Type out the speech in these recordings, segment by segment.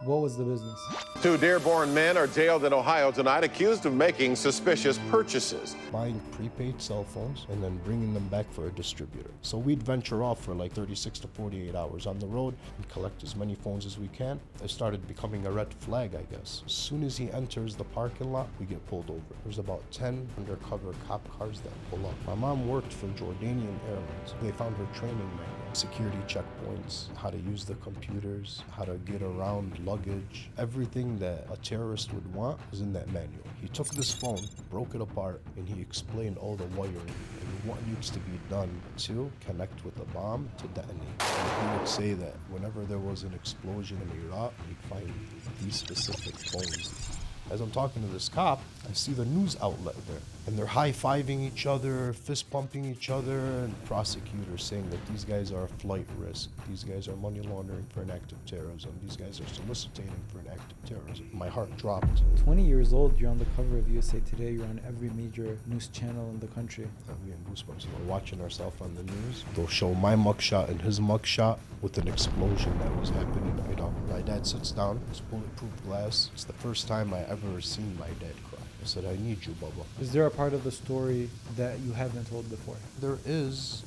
What was the business? Two Dearborn men are jailed in Ohio tonight accused of making suspicious purchases. Buying prepaid cell phones and then bringing them back for a distributor. So we'd venture off for like 36 to 48 hours on the road and collect as many phones as we can. It started becoming a red flag, I guess. As soon as he enters the parking lot, we get pulled over. There's about 10 undercover cop cars that pull up. My mom worked for Jordanian Airlines. They found her training manual, security checkpoints, how to use the computers, how to get around luggage. Everything that a terrorist would want was in that manual. He took this phone, broke it apart, and he explained all the wiring and what needs to be done to connect with the bomb to detonate. And he would say that whenever there was an explosion in Iraq, he'd find these specific phones. As I'm talking to this cop, I see the news outlet there, and they're high-fiving each other, fist-pumping each other, and prosecutors saying that these guys are a flight risk, these guys are money laundering for an act of terrorism, these guys are soliciting for an act of terrorism. My heart dropped. 20 years old, you're on the cover of USA Today, you're on every major news channel in the country. I'm getting goosebumps. We're watching ourselves on the news. They'll show my mugshot and his mugshot with an explosion that was happening. My dad sits down, it's bulletproof glass. It's the first time I ever seen my dad cry. I said, I need you, Bubba. Is there a part of the story that you haven't told before? There is.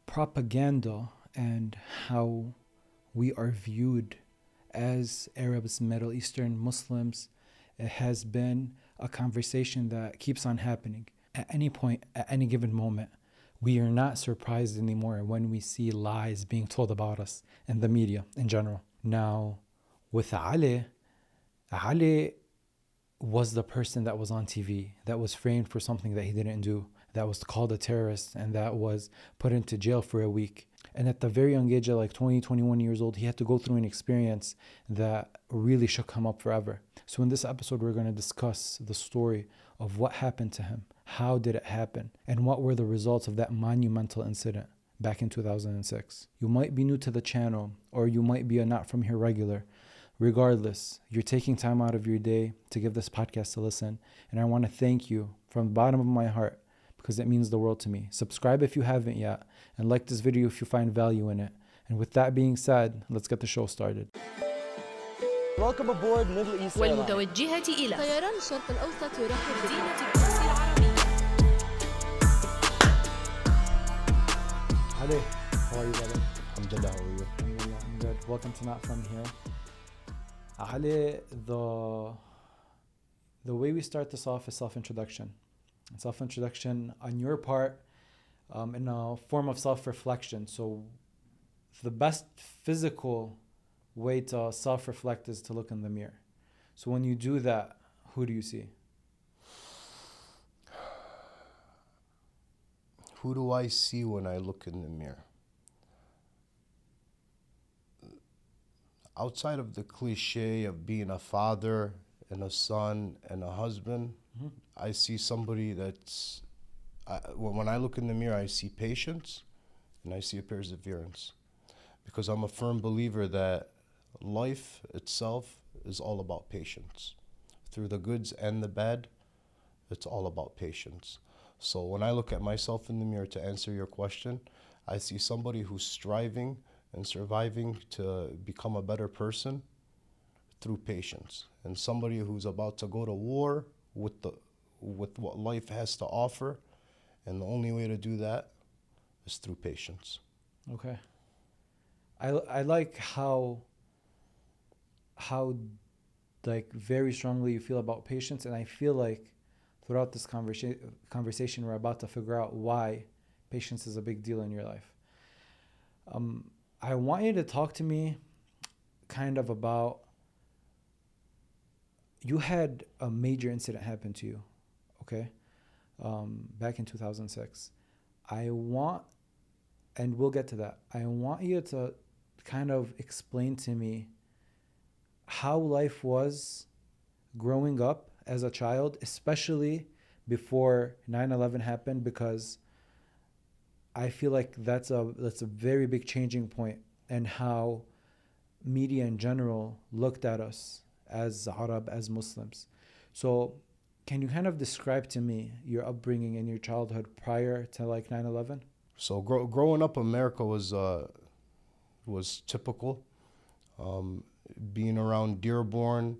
Propaganda and how we are viewed as Arabs, Middle Eastern Muslims, it has been a conversation that keeps on happening. At any point, at any given moment, we are not surprised anymore when we see lies being told about us in the media in general. Now, with Ali was the person that was on TV, that was framed for something that he didn't do, that was called a terrorist, and that was put into jail for a week. And at the very young age of like 20, 21 years old, he had to go through an experience that really shook him up forever. So in this episode, we're going to discuss the story of what happened to him, how did it happen, and what were the results of that monumental incident back in 2006. You might be new to the channel, or you might be a not from here regular. Regardless, you're taking time out of your day to give this podcast a listen, and I want to thank you from the bottom of my heart because it means the world to me. Subscribe if you haven't yet, and like this video if you find value in it. And with that being said, let's get the show started. Welcome aboard Middle East Airlines. والمتوجهة إلى طيران الشرق الأوسط يرحب مدينة القدس العربية. Ali, how are you, brother? Alhamdulillah, how are you? Alhamdulillah, I'm good. Welcome to Not From Here. Ali, the way we start this off is self-introduction. Self-introduction on your part in a form of self-reflection. So the best physical way to self-reflect is to look in the mirror. So when you do that, who do you see? Who do I see when I look in the mirror? Outside of the cliche of being a father and a son and a husband, I see somebody that's, when I look in the mirror, I see patience and I see a perseverance. Because I'm a firm believer that life itself is all about patience. Through the goods and the bad, it's all about patience. So when I look at myself in the mirror, to answer your question, I see somebody who's striving and surviving to become a better person through patience. And somebody who's about to go to war with what life has to offer. And the only way to do that is through patience. Okay. I like how like very strongly you feel about patience, and I feel like throughout this conversation we're about to figure out why patience is a big deal in your life. I want you to talk to me kind of about, you had a major incident happen to you, okay? Back in 2006. And we'll get to that. I want you to kind of explain to me how life was growing up as a child, especially before 9/11 happened, because I feel like that's a very big changing point in how media in general looked at us as Arab, as Muslims. So can you kind of describe to me your upbringing and your childhood prior to like 9/11? So growing up, America was typical. Being around Dearborn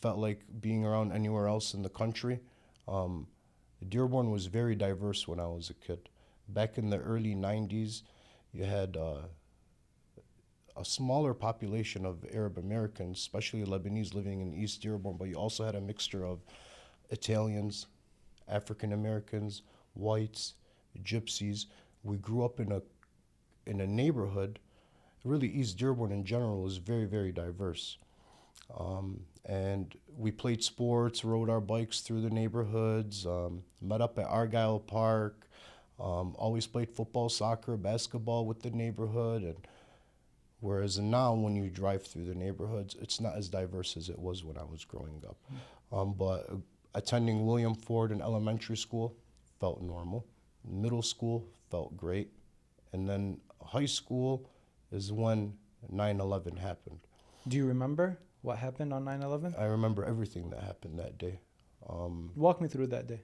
felt like being around anywhere else in the country. Dearborn was very diverse when I was a kid. Back in the early 90s, you had a smaller population of Arab Americans, especially Lebanese, living in East Dearborn, but you also had a mixture of Italians, African Americans, whites, gypsies. We grew up in a neighborhood. Really, East Dearborn in general was very, very diverse. And we played sports, rode our bikes through the neighborhoods, met up at Argyle Park, always played football, soccer, basketball with the neighborhood. And whereas now, when you drive through the neighborhoods, it's not as diverse as it was when I was growing up. But attending William Ford in elementary school felt normal. Middle school felt great. And then high school is when 9/11 happened. Do you remember what happened on 9/11? I remember everything that happened that day. Walk me through that day.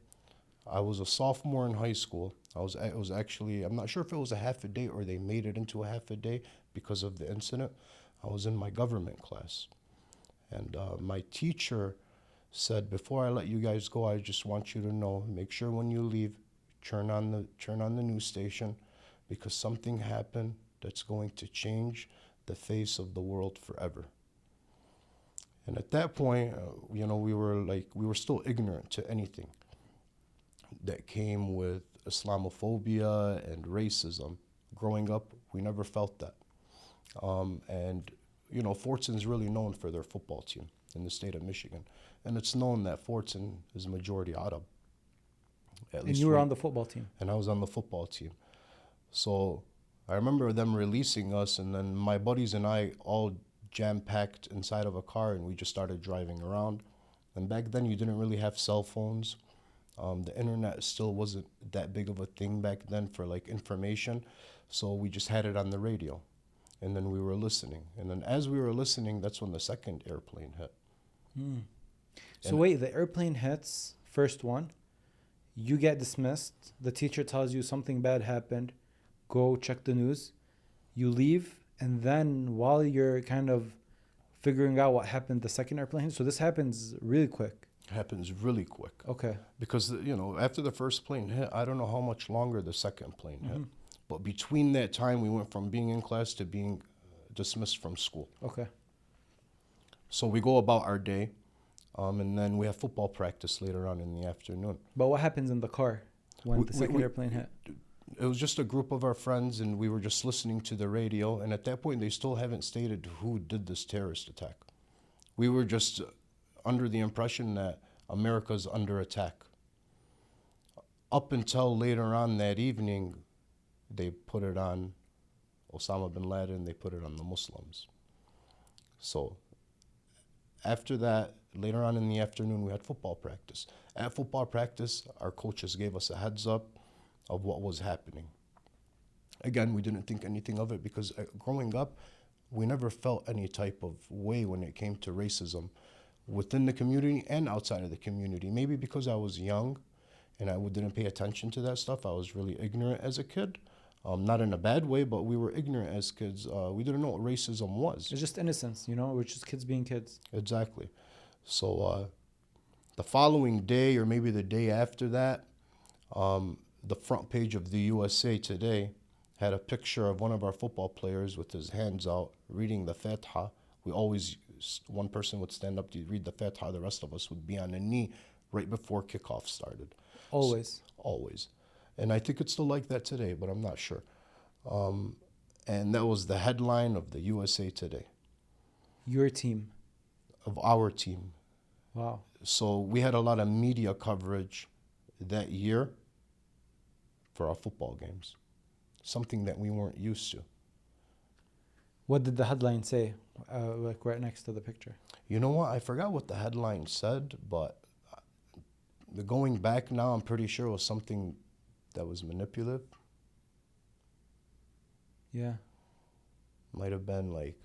I was a sophomore in high school. It was actually, I'm not sure if it was a half a day or they made it into a half a day because of the incident. I was in my government class. And my teacher said, before I let you guys go, I just want you to know, make sure when you leave, turn on the news station, because something happened that's going to change the face of the world forever. And at that point, we were still ignorant to anything that came with Islamophobia and racism. Growing up, we never felt that. Fortson's really known for their football team in the state of Michigan. And it's known that Fortson is majority Arab. And you were on the football team. And I was on the football team. So I remember them releasing us, and then my buddies and I all jam-packed inside of a car, and we just started driving around. And back then, you didn't really have cell phones. The internet still wasn't that big of a thing back then for like information. So we just had it on the radio, and then we were listening. And then as we were listening, that's when the second airplane hit. So wait, the airplane hits, first one. You get dismissed. The teacher tells you something bad happened. Go check the news. You leave. And then while you're kind of figuring out what happened, the second airplane hit. So this happens really quick. It happens really quick. Okay. Because, after the first plane hit, I don't know how much longer the second plane hit. But between that time, we went from being in class to being dismissed from school. Okay. So we go about our day. And then we have football practice later on in the afternoon. But what happens in the car when the second airplane hit? It was just a group of our friends, and we were just listening to the radio. And at that point, they still haven't stated who did this terrorist attack. We were just under the impression that America's under attack. Up until later on that evening, they put it on Osama bin Laden, they put it on the Muslims. So after that, later on in the afternoon, we had football practice. At football practice, our coaches gave us a heads up of what was happening. Again, we didn't think anything of it because growing up, we never felt any type of way when it came to racism within the community and outside of the community. Maybe because I was young and I didn't pay attention to that stuff. I was really ignorant as a kid. Not in a bad way, but we were ignorant as kids. We didn't know what racism was. It's just innocence, we're just kids being kids. Exactly. So the following day, or maybe the day after that, the front page of the USA Today had a picture of one of our football players with his hands out reading the Fatiha. One person would stand up to read the Fatiha, the rest of us would be on a knee right before kickoff started. Always. Always. And I think it's still like that today, but I'm not sure. And that was the headline of the USA Today. Your team. Of our team. Wow. So we had a lot of media coverage that year for our football games, something that we weren't used to. What did the headline say, like right next to the picture? You know what? I forgot what the headline said, but going back now, I'm pretty sure it was something that was manipulative. Yeah. Might have been like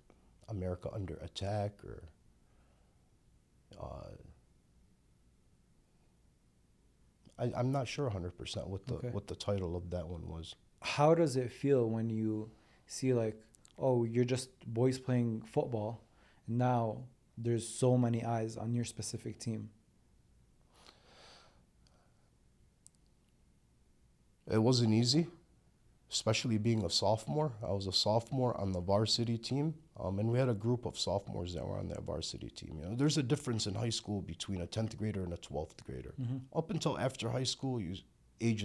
America under attack, or I'm not sure 100% what the title of that one was. How does it feel when you see like, oh, you're just boys playing football, now there's so many eyes on your specific team? It wasn't easy, especially being a sophomore. I was a sophomore on the varsity team, and we had a group of sophomores that were on that varsity team. You know, there's a difference in high school between a 10th grader and a 12th grader. Up until after high school, age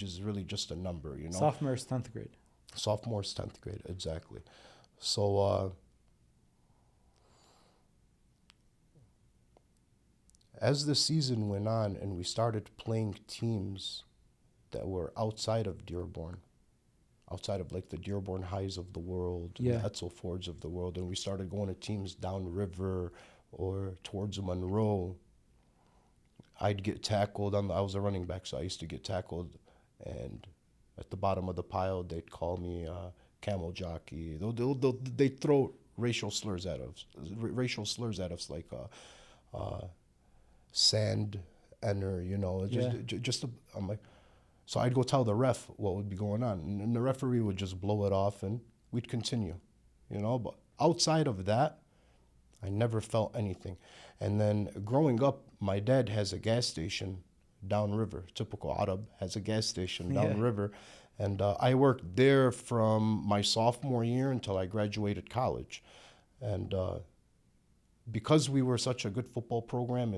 is really just a number. You know, Sophomore's 10th grade. Sophomore's 10th grade, exactly. So as the season went on and we started playing teams that were outside of Dearborn, outside of like the Dearborn Highs of the world, Yeah. the Etzel Fords of the world, and we started going to teams downriver or towards Monroe, I'd get tackled. I was a running back, so I used to get tackled, and at the bottom of the pile, they'd call me camel jockey. They'd throw racial slurs at us like sand enter, you know. I'm like, so I'd go tell the ref what would be going on, and the referee would just blow it off, and we'd continue, you know. But outside of that, I never felt anything. And then growing up, my dad has a gas station downriver. Typical Arab has a gas station downriver. And I worked there from my sophomore year until I graduated college. And because we were such a good football program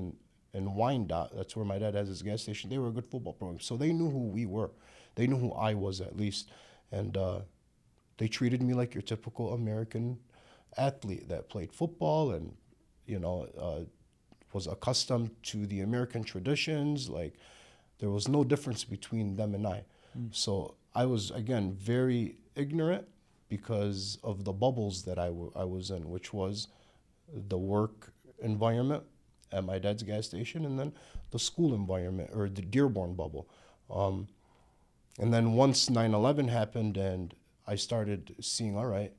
in Wyandotte, that's where my dad has his gas station, they were a good football program. So they knew who we were. They knew who I was, at least. And they treated me like your typical American athlete that played football and, you know, was accustomed to the American traditions. Like, there was no difference between them and I. So I was, again, very ignorant because of the bubbles that I was in, which was the work environment at my dad's gas station and then the school environment, or the Dearborn bubble. And then once 9/11 happened and I started seeing, all right,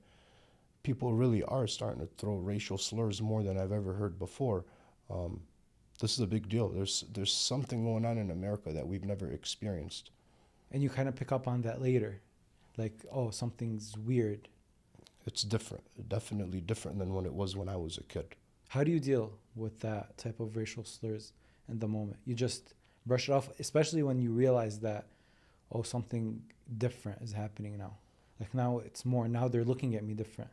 people really are starting to throw racial slurs more than I've ever heard before. This is a big deal. There's something going on in America that we've never experienced. And you kind of pick up on that later, like, oh, something's weird. It's different, definitely different than what it was when I was a kid. How do you deal with that type of racial slurs in the moment? You just brush it off, especially when you realize that, oh, something different is happening now. Like, now it's more, now they're looking at me different.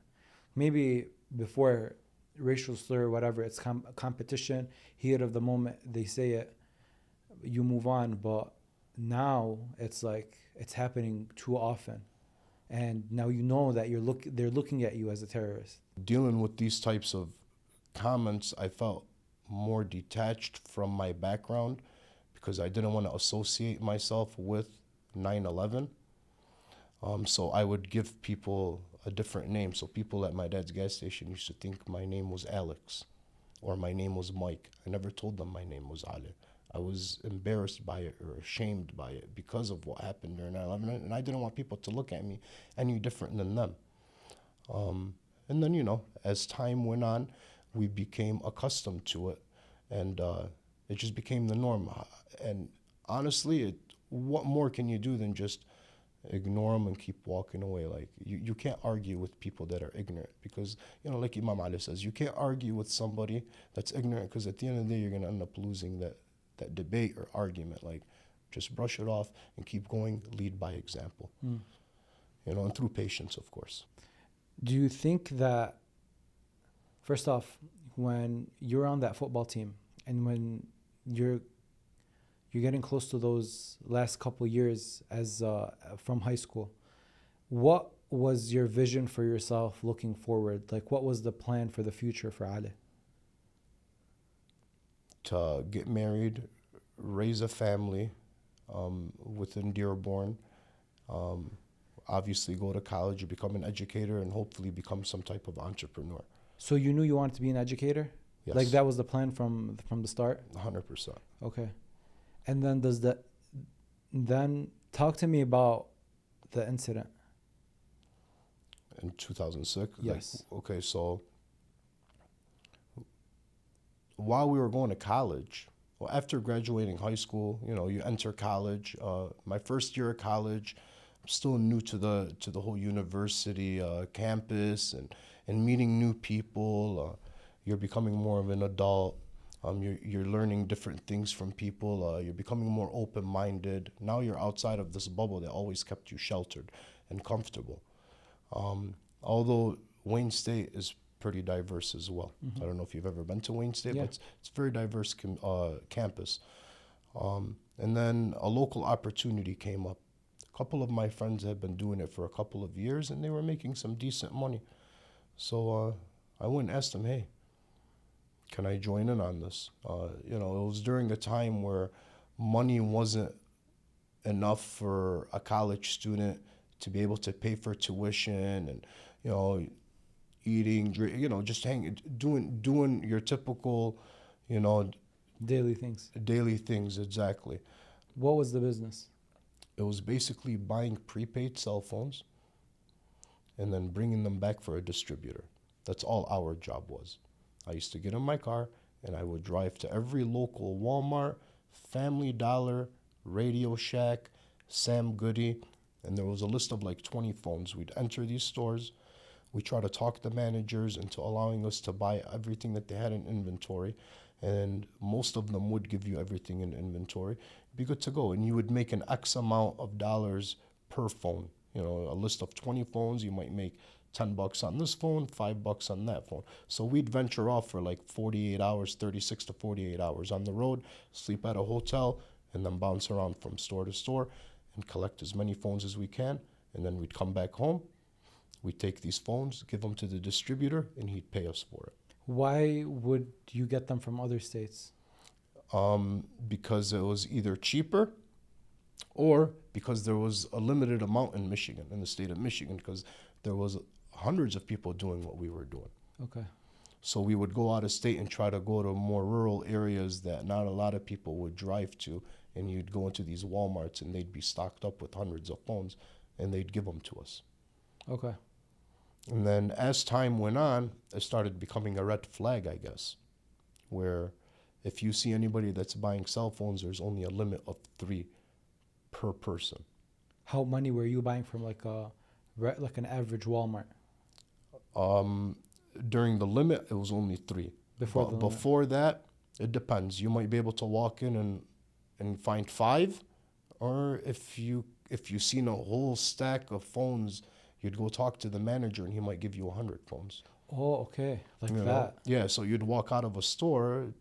Maybe before, racial slur, whatever, it's competition, heat of the moment, they say it, you move on. But now it's like it's happening too often, and now you know that they're looking at you as a terrorist. Dealing with these types of comments, I felt more detached from my background because I didn't want to associate myself with 9/11. So I would give people a different name. So people at my dad's gas station used to think my name was Alex or my name was Mike. I never told them my name was Ali. I was embarrassed by it or ashamed by it because of what happened during 9/11, and I didn't want people to look at me any different than them. And then, you know, as time went on, we became accustomed to it, and it just became the norm. And honestly, what more can you do than just ignore them and keep walking away? Like, you can't argue with people that are ignorant because, you know, like Imam Ali says, you can't argue with somebody that's ignorant because at the end of the day, you're going to end up losing that debate or argument. Like, just brush it off and keep going, lead by example. You know, and through patience, of course. Do you think that, first off, when you're on that football team and when you're getting close to those last couple years as from high school, what was your vision for yourself looking forward? Like, what was the plan for the future for Ali? To get married, raise a family within Dearborn, obviously go to college, become an educator, and hopefully become some type of entrepreneur. So you knew you wanted to be an educator? Yes. Like, that was the plan from the start? 100%. Okay. And then then talk to me about the incident. In 2006? Yes. Like, okay, so while we were going to college, well, after graduating high school, you know, you enter college. My first year of college, I'm still new to the whole university campus and meeting new people. You're becoming more of an adult. You're learning different things from people. You're becoming more open-minded. Now you're outside of this bubble that always kept you sheltered and comfortable. Although Wayne State is pretty diverse as well. I don't know if you've ever been to Wayne State, Yeah. but it's a very diverse campus. And then a local opportunity came up. A couple of my friends had been doing it for a couple of years, and they were making some decent money. So I went and asked them, hey, can I join in on this? It was during a time where money wasn't enough for a college student to be able to pay for tuition and, eating, just doing your typical, Daily things. daily things, exactly. What was the business? It was basically buying prepaid cell phones and then bringing them back for a distributor. That's all our job was. I used to get in my car and I would drive to every local Walmart, Family Dollar, Radio Shack, Sam Goody, and there was a list of like 20 phones. We'd enter these stores. We try to talk the managers into allowing us to buy everything that they had in inventory, and most of them would give you everything in inventory. Be good to go, and you would make an X amount of dollars per phone. A list of 20 phones, you might make $10 on this phone, $5 on that phone. So we'd venture off for like 48 hours, 36 to 48 hours on the road, sleep at a hotel, and then bounce around from store to store and collect as many phones as we can. And then we'd come back home. We'd take these phones, give them to the distributor, and he'd pay us for it. Why would you get them from other states? Because it was either cheaper or because there was a limited amount in Michigan, in the state of Michigan, because there was hundreds of people doing what we were doing. Okay. So we would go out of state and try to go to more rural areas that not a lot of people would drive to, and you'd go into these Walmarts and they'd be stocked up with hundreds of phones, and they'd give them to us. Okay. And then as time went on, it started becoming a red flag, I guess, where if you see anybody that's buying cell phones, there's only a limit of 3 per person. How many were you buying from like an average Walmart? During the limit, it was only 3. Before that, it depends. You might be able to walk in and find 5, or if you seen a whole stack of phones, you'd go talk to the manager and he might give you 100 phones. Oh, okay. Like You that. know? Yeah, so you'd walk out of a store,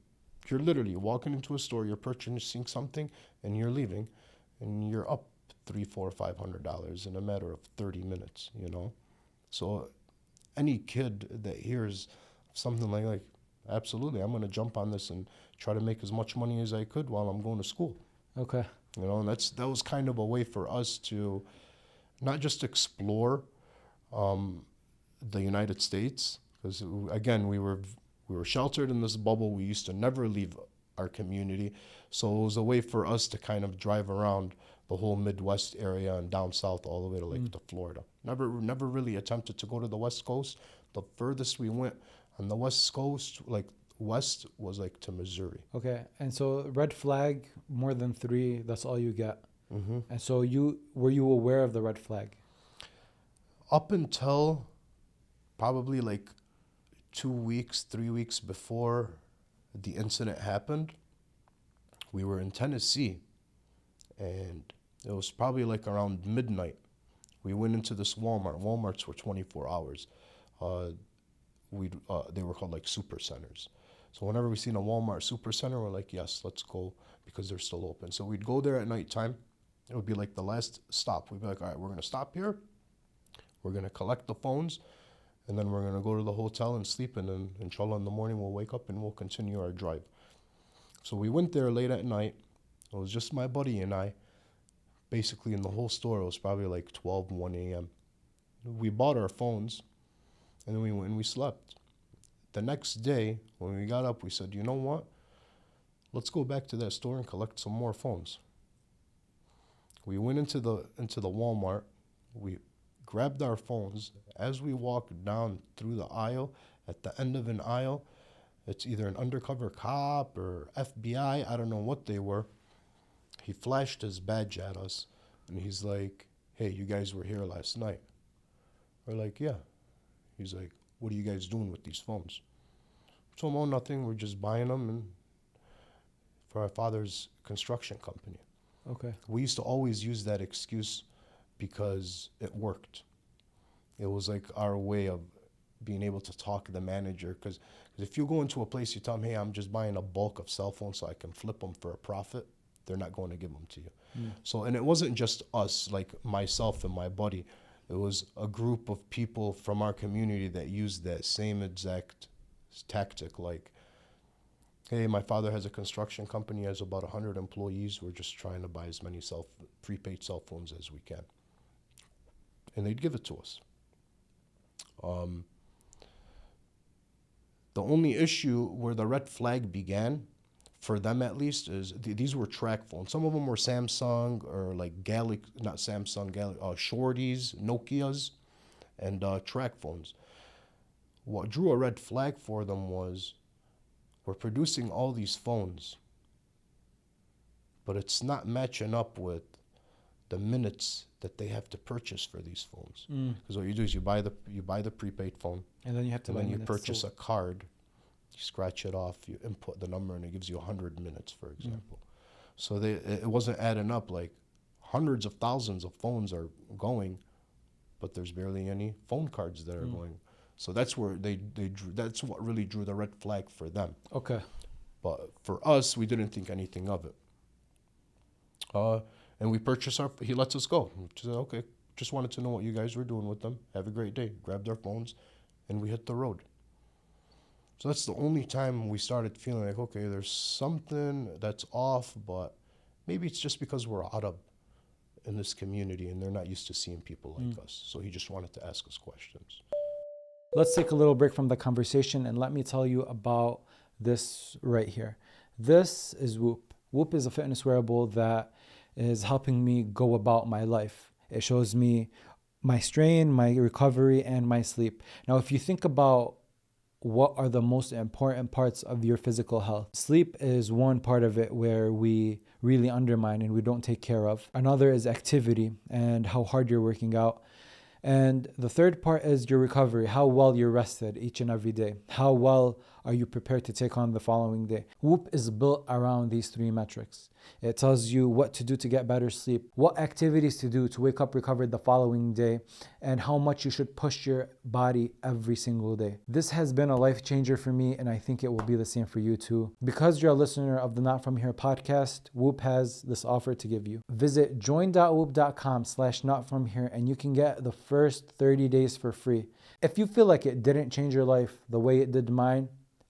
you're literally walking into a store, you're purchasing something, and you're leaving, and you're up $300, $400, $500 in a matter of 30 minutes, So any kid that hears something like absolutely, I'm going to jump on this and try to make as much money as I could while I'm going to school. Okay. And that was kind of a way for us to not just explore the United States, because again we were sheltered in this bubble. We used to never leave our community, so it was a way for us to kind of drive around the whole Midwest area and down south all the way to to Florida. Never really attempted to go to the West Coast. The furthest we went on the West Coast, like west, was like to Missouri. Okay. And so red flag, more than 3, that's all you get. Mm-hmm. And so were you aware of the red flag? Up until probably like 2 weeks, 3 weeks before the incident happened, we were in Tennessee, and it was probably like around midnight. We went into this Walmart. Walmarts were 24 hours. They were called like super centers. So whenever we seen a Walmart super center, we're like, yes, let's go, because they're still open. So we'd go there at nighttime. It would be like the last stop. We'd be like, all right, we're going to stop here. We're going to collect the phones, and then we're going to go to the hotel and sleep, and then inshallah in the morning we'll wake up and we'll continue our drive. So we went there late at night. It was just my buddy and I. Basically in the whole store, it was probably like 12, 1 a.m. We bought our phones, and then we went and we slept. The next day, when we got up, we said, you know what? Let's go back to that store and collect some more phones. We went into the Walmart. We grabbed our phones. As we walked down through the aisle, at the end of an aisle, it's either an undercover cop or FBI, I don't know what they were. He flashed his badge at us, and he's like, hey, you guys were here last night. We're like, yeah. He's like, what are you guys doing with these phones? We told him, oh, nothing. We're just buying them and for our father's construction company. Okay. We used to always use that excuse because it worked. It was like our way of being able to talk to the manager. Because if you go into a place, you tell them, hey, I'm just buying a bulk of cell phones so I can flip them for a profit, they're not going to give them to you. So, and it wasn't just us, like myself and my buddy. It was a group of people from our community that used that same exact tactic. Like, hey, my father has a construction company, has about 100 employees. We're just trying to buy as many prepaid cell phones as we can. And they'd give it to us. The only issue where the red flag began, for them at least, is these were track phones. Some of them were Samsung or like Shorties, Nokias, and track phones. What drew a red flag for them was, we're producing all these phones, but it's not matching up with the minutes that they have to purchase for these phones. Because what you do is you buy the prepaid phone, And then you have to buy and then you minutes, purchase so- a card. You scratch it off, you input the number, and it gives you 100 minutes, for example. So it wasn't adding up. Like, hundreds of thousands of phones are going, but there's barely any phone cards that are going. So that's where they drew. That's what really drew the red flag for them. Okay. But for us, we didn't think anything of it. And we purchased he lets us go. We said, okay, just wanted to know what you guys were doing with them. Have a great day. Grabbed our phones, and we hit the road. So that's the only time we started feeling like, okay, there's something that's off, but maybe it's just because we're Arab in this community and they're not used to seeing people like us. So he just wanted to ask us questions. Let's take a little break from the conversation and let me tell you about this right here. This is Whoop. Whoop is a fitness wearable that is helping me go about my life. It shows me my strain, my recovery, and my sleep. Now, if you think about what are the most important parts of your physical health, sleep is one part of it where we really undermine and we don't take care of. Another is activity and how hard you're working out. And the third part is your recovery, how well you're rested each and every day. How well are you prepared to take on the following day? Whoop is built around these three metrics. It tells you what to do to get better sleep, what activities to do to wake up recovered the following day, and how much you should push your body every single day. This has been a life changer for me, and I think it will be the same for you too. Because you're a listener of the Not From Here podcast, Whoop has this offer to give you. Visit join.whoop.com/notfromhere and you can get the first 30 days for free. If you feel like it didn't change your life the way it did mine,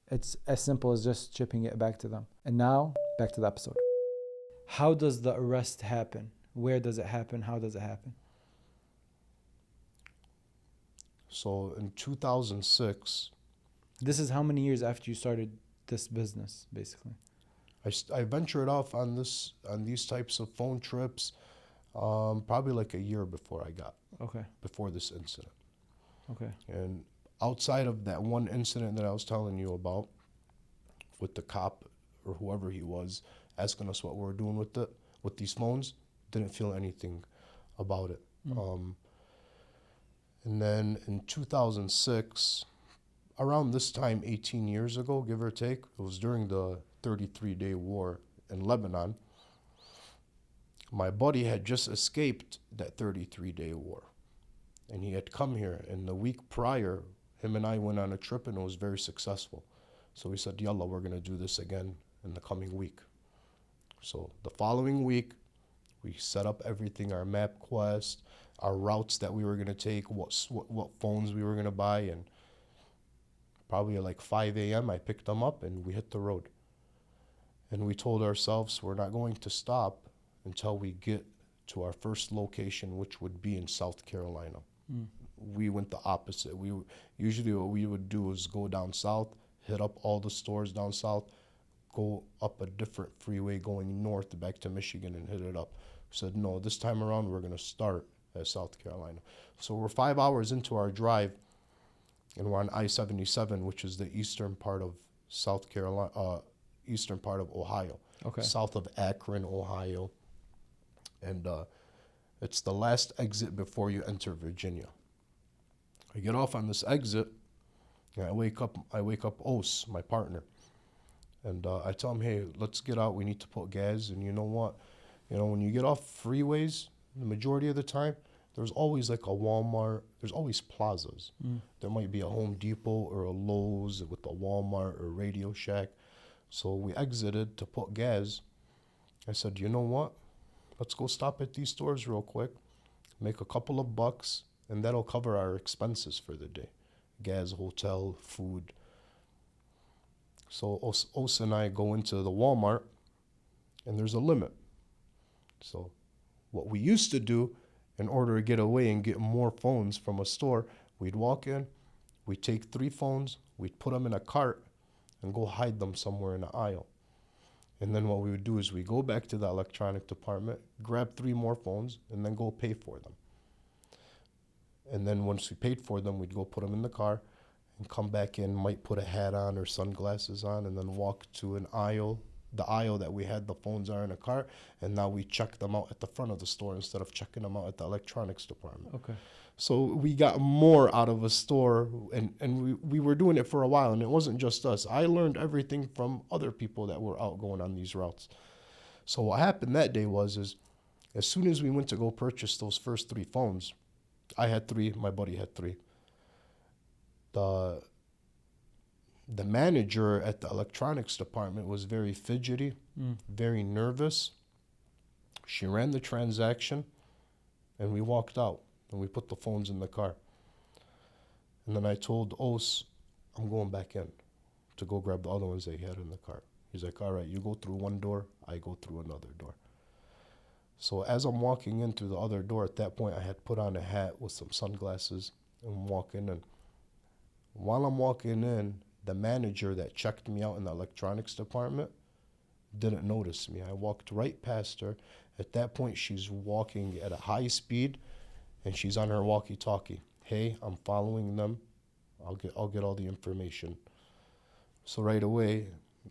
it's as simple as just shipping it back to them. And now, back to the episode. How does the arrest happen? Where does it happen? How does it happen? So in 2006, This is how many years after you started this business, basically? I ventured off on these types of phone trips probably like a year before before this incident. Okay. And outside of that one incident that I was telling you about with the cop or whoever he was asking us what we were doing with these phones, didn't feel anything about it. And then in 2006, around this time, 18 years ago, give or take, it was during the 33-day war in Lebanon. My buddy had just escaped that 33-day war. And he had come here. And the week prior, him and I went on a trip and it was very successful. So we said, yalla, we're going to do this again in the coming week. So the following week, we set up everything, our MapQuest, our routes that we were going to take, what phones we were going to buy. And probably at like 5 a.m., I picked them up and we hit the road. And we told ourselves we're not going to stop until we get to our first location, which would be in South Carolina. We went the opposite. Usually what we would do is go down south, hit up all the stores down south, go up a different freeway going north back to Michigan and hit it up. We said, no, this time around we're going to start at South Carolina. So we're 5 hours into our drive, and we're on I-77, which is the eastern part of South Carolina, eastern part of Ohio, Okay. south of Akron, Ohio. And It's the last exit before you enter Virginia. I get off on this exit, and I wake up Os, my partner. And I tell him, hey, let's get out. We need to put gas. And you know what? When you get off freeways, the majority of the time, there's always like a Walmart. There's always plazas. There might be a Home Depot or a Lowe's with a Walmart or a Radio Shack. So we exited to put gas. I said, you know what? Let's go stop at these stores real quick, make a couple of bucks, and that'll cover our expenses for the day. Gas, hotel, food. So Os and I go into the Walmart, and there's a limit. So what we used to do in order to get away and get more phones from a store, we'd walk in, we'd take 3 phones, we'd put them in a cart, and go hide them somewhere in the aisle. And then what we would do is we go back to the electronic department, grab 3 more phones, and then go pay for them. And then once we paid for them, we'd go put them in the car and come back in, might put a hat on or sunglasses on, and then walk to an aisle, the aisle that we had the phones are in a cart, and now we check them out at the front of the store instead of checking them out at the electronics department. Okay. So we got more out of a store, and we were doing it for a while, and it wasn't just us. I learned everything from other people that were out going on these routes. So what happened that day is as soon as we went to go purchase those first 3 phones, I had 3, my buddy had 3. The manager at the electronics department was very fidgety, very nervous. She ran the transaction, and we walked out, and we put the phones in the car. And then I told Os, I'm going back in to go grab the other ones that he had in the car. He's like, all right, you go through one door, I go through another door. So as I'm walking in through the other door, at that point I had put on a hat with some sunglasses and walking in. While I'm walking in, the manager that checked me out in the electronics department didn't notice me. I walked right past her. At that point, she's walking at a high speed, and she's on her walkie-talkie. Hey, I'm following them. I'll get all the information. So right away,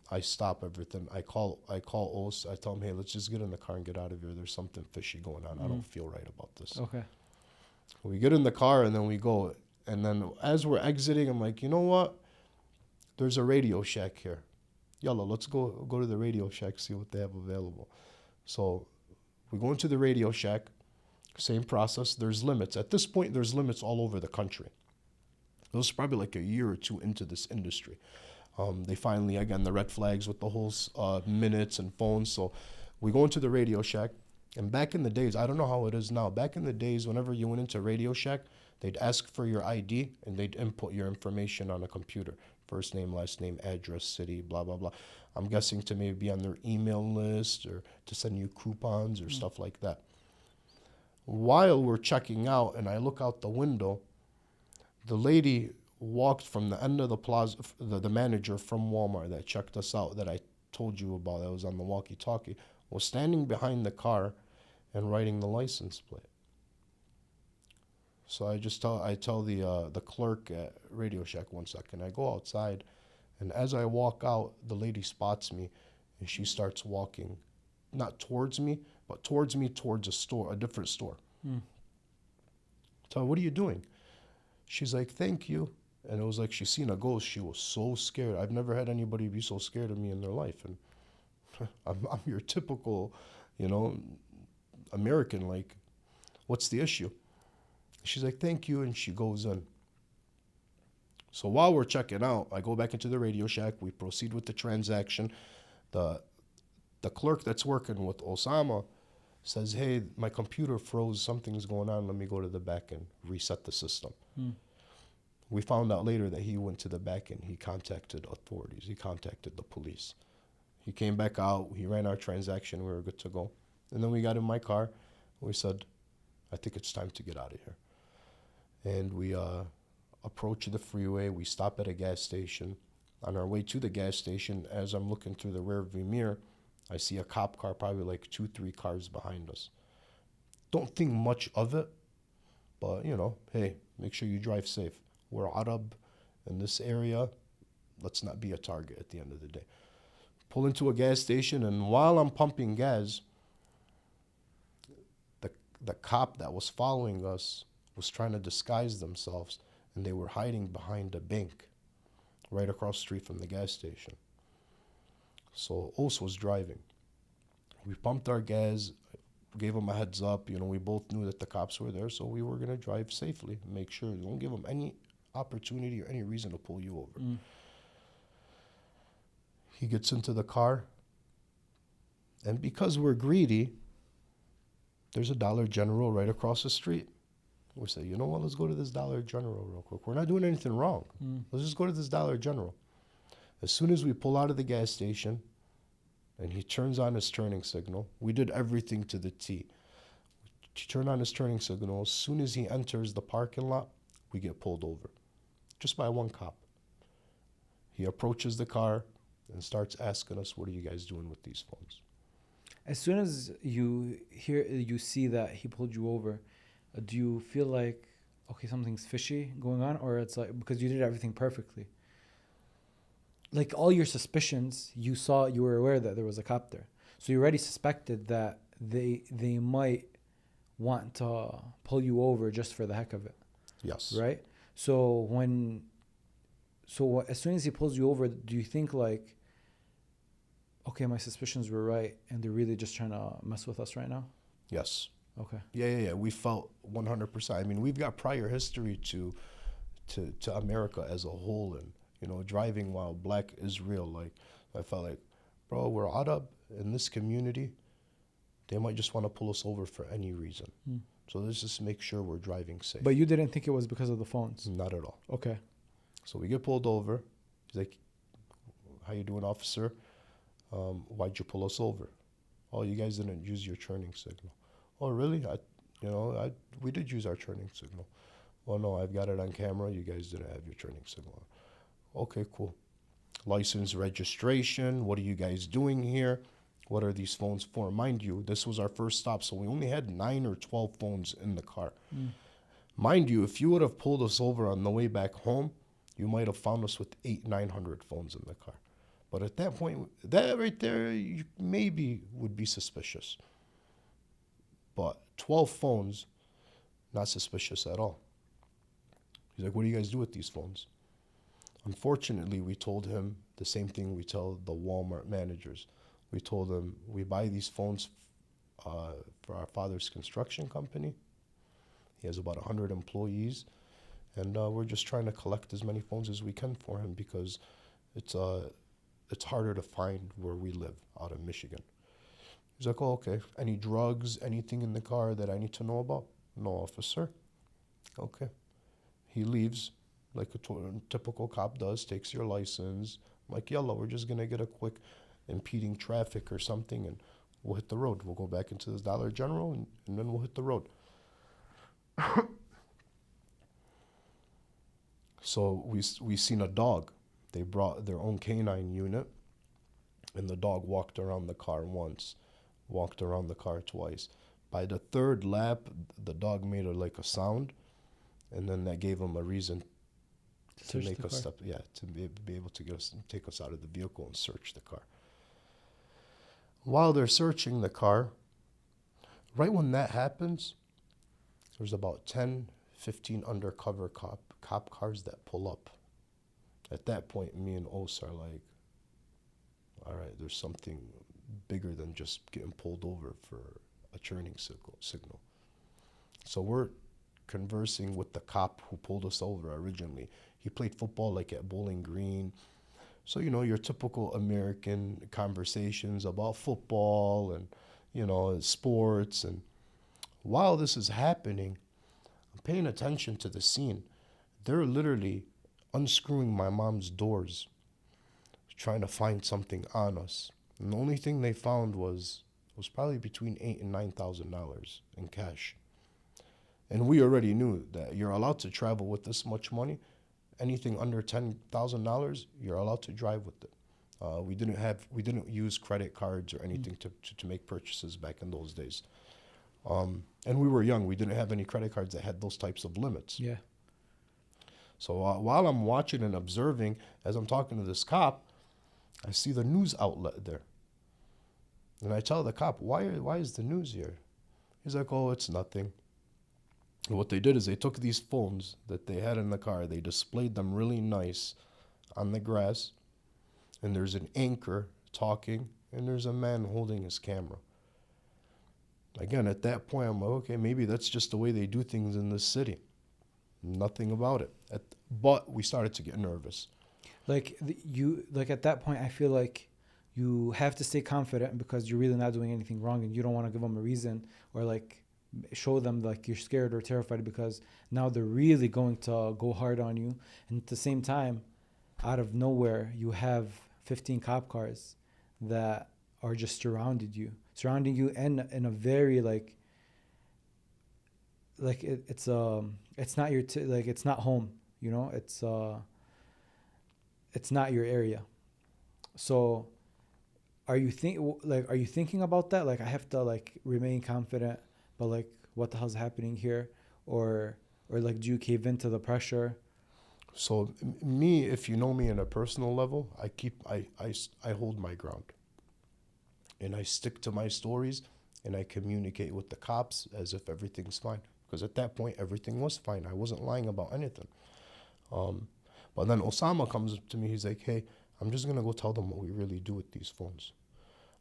I stop everything. I call Os. I tell him, hey, let's just get in the car and get out of here. There's something fishy going on. I don't feel right about this. Okay. We get in the car, and then we go. And then as we're exiting, I'm like, you know what? There's a Radio Shack here. Yalla, let's go to the Radio Shack, see what they have available. So we go into the Radio Shack, same process. There's limits. At this point, there's limits all over the country. It was probably like a year or 2 into this industry. They finally, again, the red flags with the whole minutes and phones. So we go into the Radio Shack. And back in the days, I don't know how it is now. Back in the days, whenever you went into Radio Shack, they'd ask for your ID, and they'd input your information on a computer. First name, last name, address, city, blah, blah, blah. I'm guessing to maybe be on their email list or to send you coupons or stuff like that. While we're checking out and I look out the window, the lady walked from the end of the plaza, the manager from Walmart that checked us out that I told you about, that was on the walkie-talkie, was standing behind the car and writing the license plate. So I tell the clerk at Radio Shack, 1 second. I go outside, and as I walk out, the lady spots me, and she starts walking, not towards me, but towards a store, a different store. So what are you doing? She's like, thank you. And it was like she's seen a ghost. She was so scared. I've never had anybody be so scared of me in their life. And I'm your typical, American, like, what's the issue? She's like, thank you, and she goes in. So while we're checking out, I go back into the Radio Shack. We proceed with the transaction. The clerk that's working with Osama says, hey, my computer froze. Something's going on. Let me go to the back and reset the system. We found out later that he went to the back and he contacted authorities. He contacted the police. He came back out. He ran our transaction. We were good to go. And then we got in my car. We said, I think it's time to get out of here. And we approach the freeway. We stop at a gas station. On our way to the gas station, as I'm looking through the rearview mirror, I see a cop car, probably like 2-3 cars behind us. Don't think much of it, but, hey, make sure you drive safe. We're Arab in this area. Let's not be a target at the end of the day. Pull into a gas station, and while I'm pumping gas, the cop that was following us was trying to disguise themselves, and they were hiding behind a bank right across the street from the gas station. So Os was driving. We pumped our gas, gave him a heads up. We both knew that the cops were there, so we were going to drive safely, make sure. Don't give them any opportunity or any reason to pull you over. He gets into the car, and because we're greedy, there's a Dollar General right across the street. We say, you know what, let's go to this Dollar General real quick. We're not doing anything wrong. Let's just go to this Dollar General. As soon as we pull out of the gas station and he turns on his turning signal, we did everything to the T. He turned on his turning signal. As soon as he enters the parking lot, we get pulled over just by one cop. He approaches the car and starts asking us, what are you guys doing with these phones? As soon as you see that he pulled you over, do you feel like, okay, something's fishy going on? Or it's like, because you did everything perfectly. Like all your suspicions, you were aware that there was a cop there. So you already suspected that they might want to pull you over just for the heck of it. Yes. Right? So as soon as he pulls you over, do you think like, okay, my suspicions were right and they're really just trying to mess with us right now? Yes. Okay. Yeah. We felt 100%. I mean, we've got prior history to America as a whole, and driving while black is real. Like, I felt like, bro, we're Arab in this community. They might just want to pull us over for any reason. So let's just make sure we're driving safe. But you didn't think it was because of the phones? Not at all. Okay. So we get pulled over. He's like, how you doing, officer? Why'd you pull us over? Oh, you guys didn't use your turning signal. Oh, really? We did use our turning signal. Well, no, I've got it on camera. You guys didn't have your turning signal. Okay, cool. License, registration. What are you guys doing here? What are these phones for? Mind you, this was our first stop, so we only had 9 or 12 phones in the car. Mind you, if you would have pulled us over on the way back home, you might have found us with 900 phones in the car. But at that point, that right there, you maybe would be suspicious. But 12 phones, not suspicious at all. He's like, what do you guys do with these phones? Unfortunately, we told him the same thing we tell the Walmart managers. We told them we buy these phones for our father's construction company. He has about 100 employees, and we're just trying to collect as many phones as we can for him because it's harder to find where we live out of Michigan. He's like, oh, okay. Any drugs, anything in the car that I need to know about? No, officer. Okay. He leaves like a typical cop does, takes your license. I'm like, yalla, we're just going to get a quick impeding traffic or something, and we'll hit the road. We'll go back into the Dollar General, and then we'll hit the road. So we seen a dog. They brought their own canine unit, and the dog walked around the car once, walked around the car twice. By the third lap, the dog made a sound, and then that gave him a reason to make us step, to be able to take us out of the vehicle and search the car. While they're searching the car, right when that happens, there's about 10, 15 undercover cop cars that pull up. At that point, me and Os are like, all right, there's something bigger than just getting pulled over for a turning signal. So we're conversing with the cop who pulled us over originally. He played football like at Bowling Green. So, your typical American conversations about football and, sports. And while this is happening, I'm paying attention to the scene. They're literally unscrewing my mom's doors, trying to find something on us. And the only thing they found was probably between $8,000 and $9,000 in cash. And we already knew that you're allowed to travel with this much money. Anything under $10,000, you're allowed to drive with it. We didn't use credit cards or anything to make purchases back in those days. And we were young. We didn't have any credit cards that had those types of limits. Yeah. So while I'm watching and observing, as I'm talking to this cop, I see the news outlet there. And I tell the cop, why is the news here? He's like, oh, it's nothing. And what they did is they took these phones that they had in the car, they displayed them really nice on the grass, and there's an anchor talking, and there's a man holding his camera. Again, at that point, I'm like, okay, maybe that's just the way they do things in this city. Nothing about it. But we started to get nervous. Like at that point, I feel like you have to stay confident because you're really not doing anything wrong, and you don't want to give them a reason or like show them like you're scared or terrified, because now they're really going to go hard on you. And at the same time, out of nowhere, you have 15 cop cars that are just surrounding you and in a very it's not your it's not home, you know, it's not your area. So are you thinking about that, like I have to like remain confident, but like what the hell's happening here, or like do you cave into the pressure? So me, if you know me on a personal level, I hold my ground. And I stick to my stories, and I communicate with the cops as if everything's fine. Because at that point, everything was fine. I wasn't lying about anything. But then Osama comes up to me. He's like, hey, I'm just going to go tell them what we really do with these phones.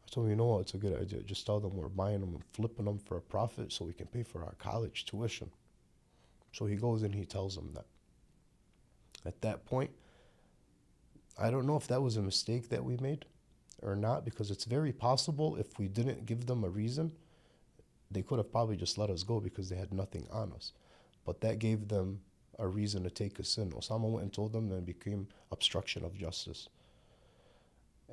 I told him, you know what, it's a good idea. Just tell them we're buying them and flipping them for a profit so we can pay for our college tuition. So he goes and he tells them that. At that point, I don't know if that was a mistake that we made or not, because it's very possible if we didn't give them a reason, they could have probably just let us go because they had nothing on us. But that gave them a reason to take us in. Osama went and told them, and it became obstruction of justice.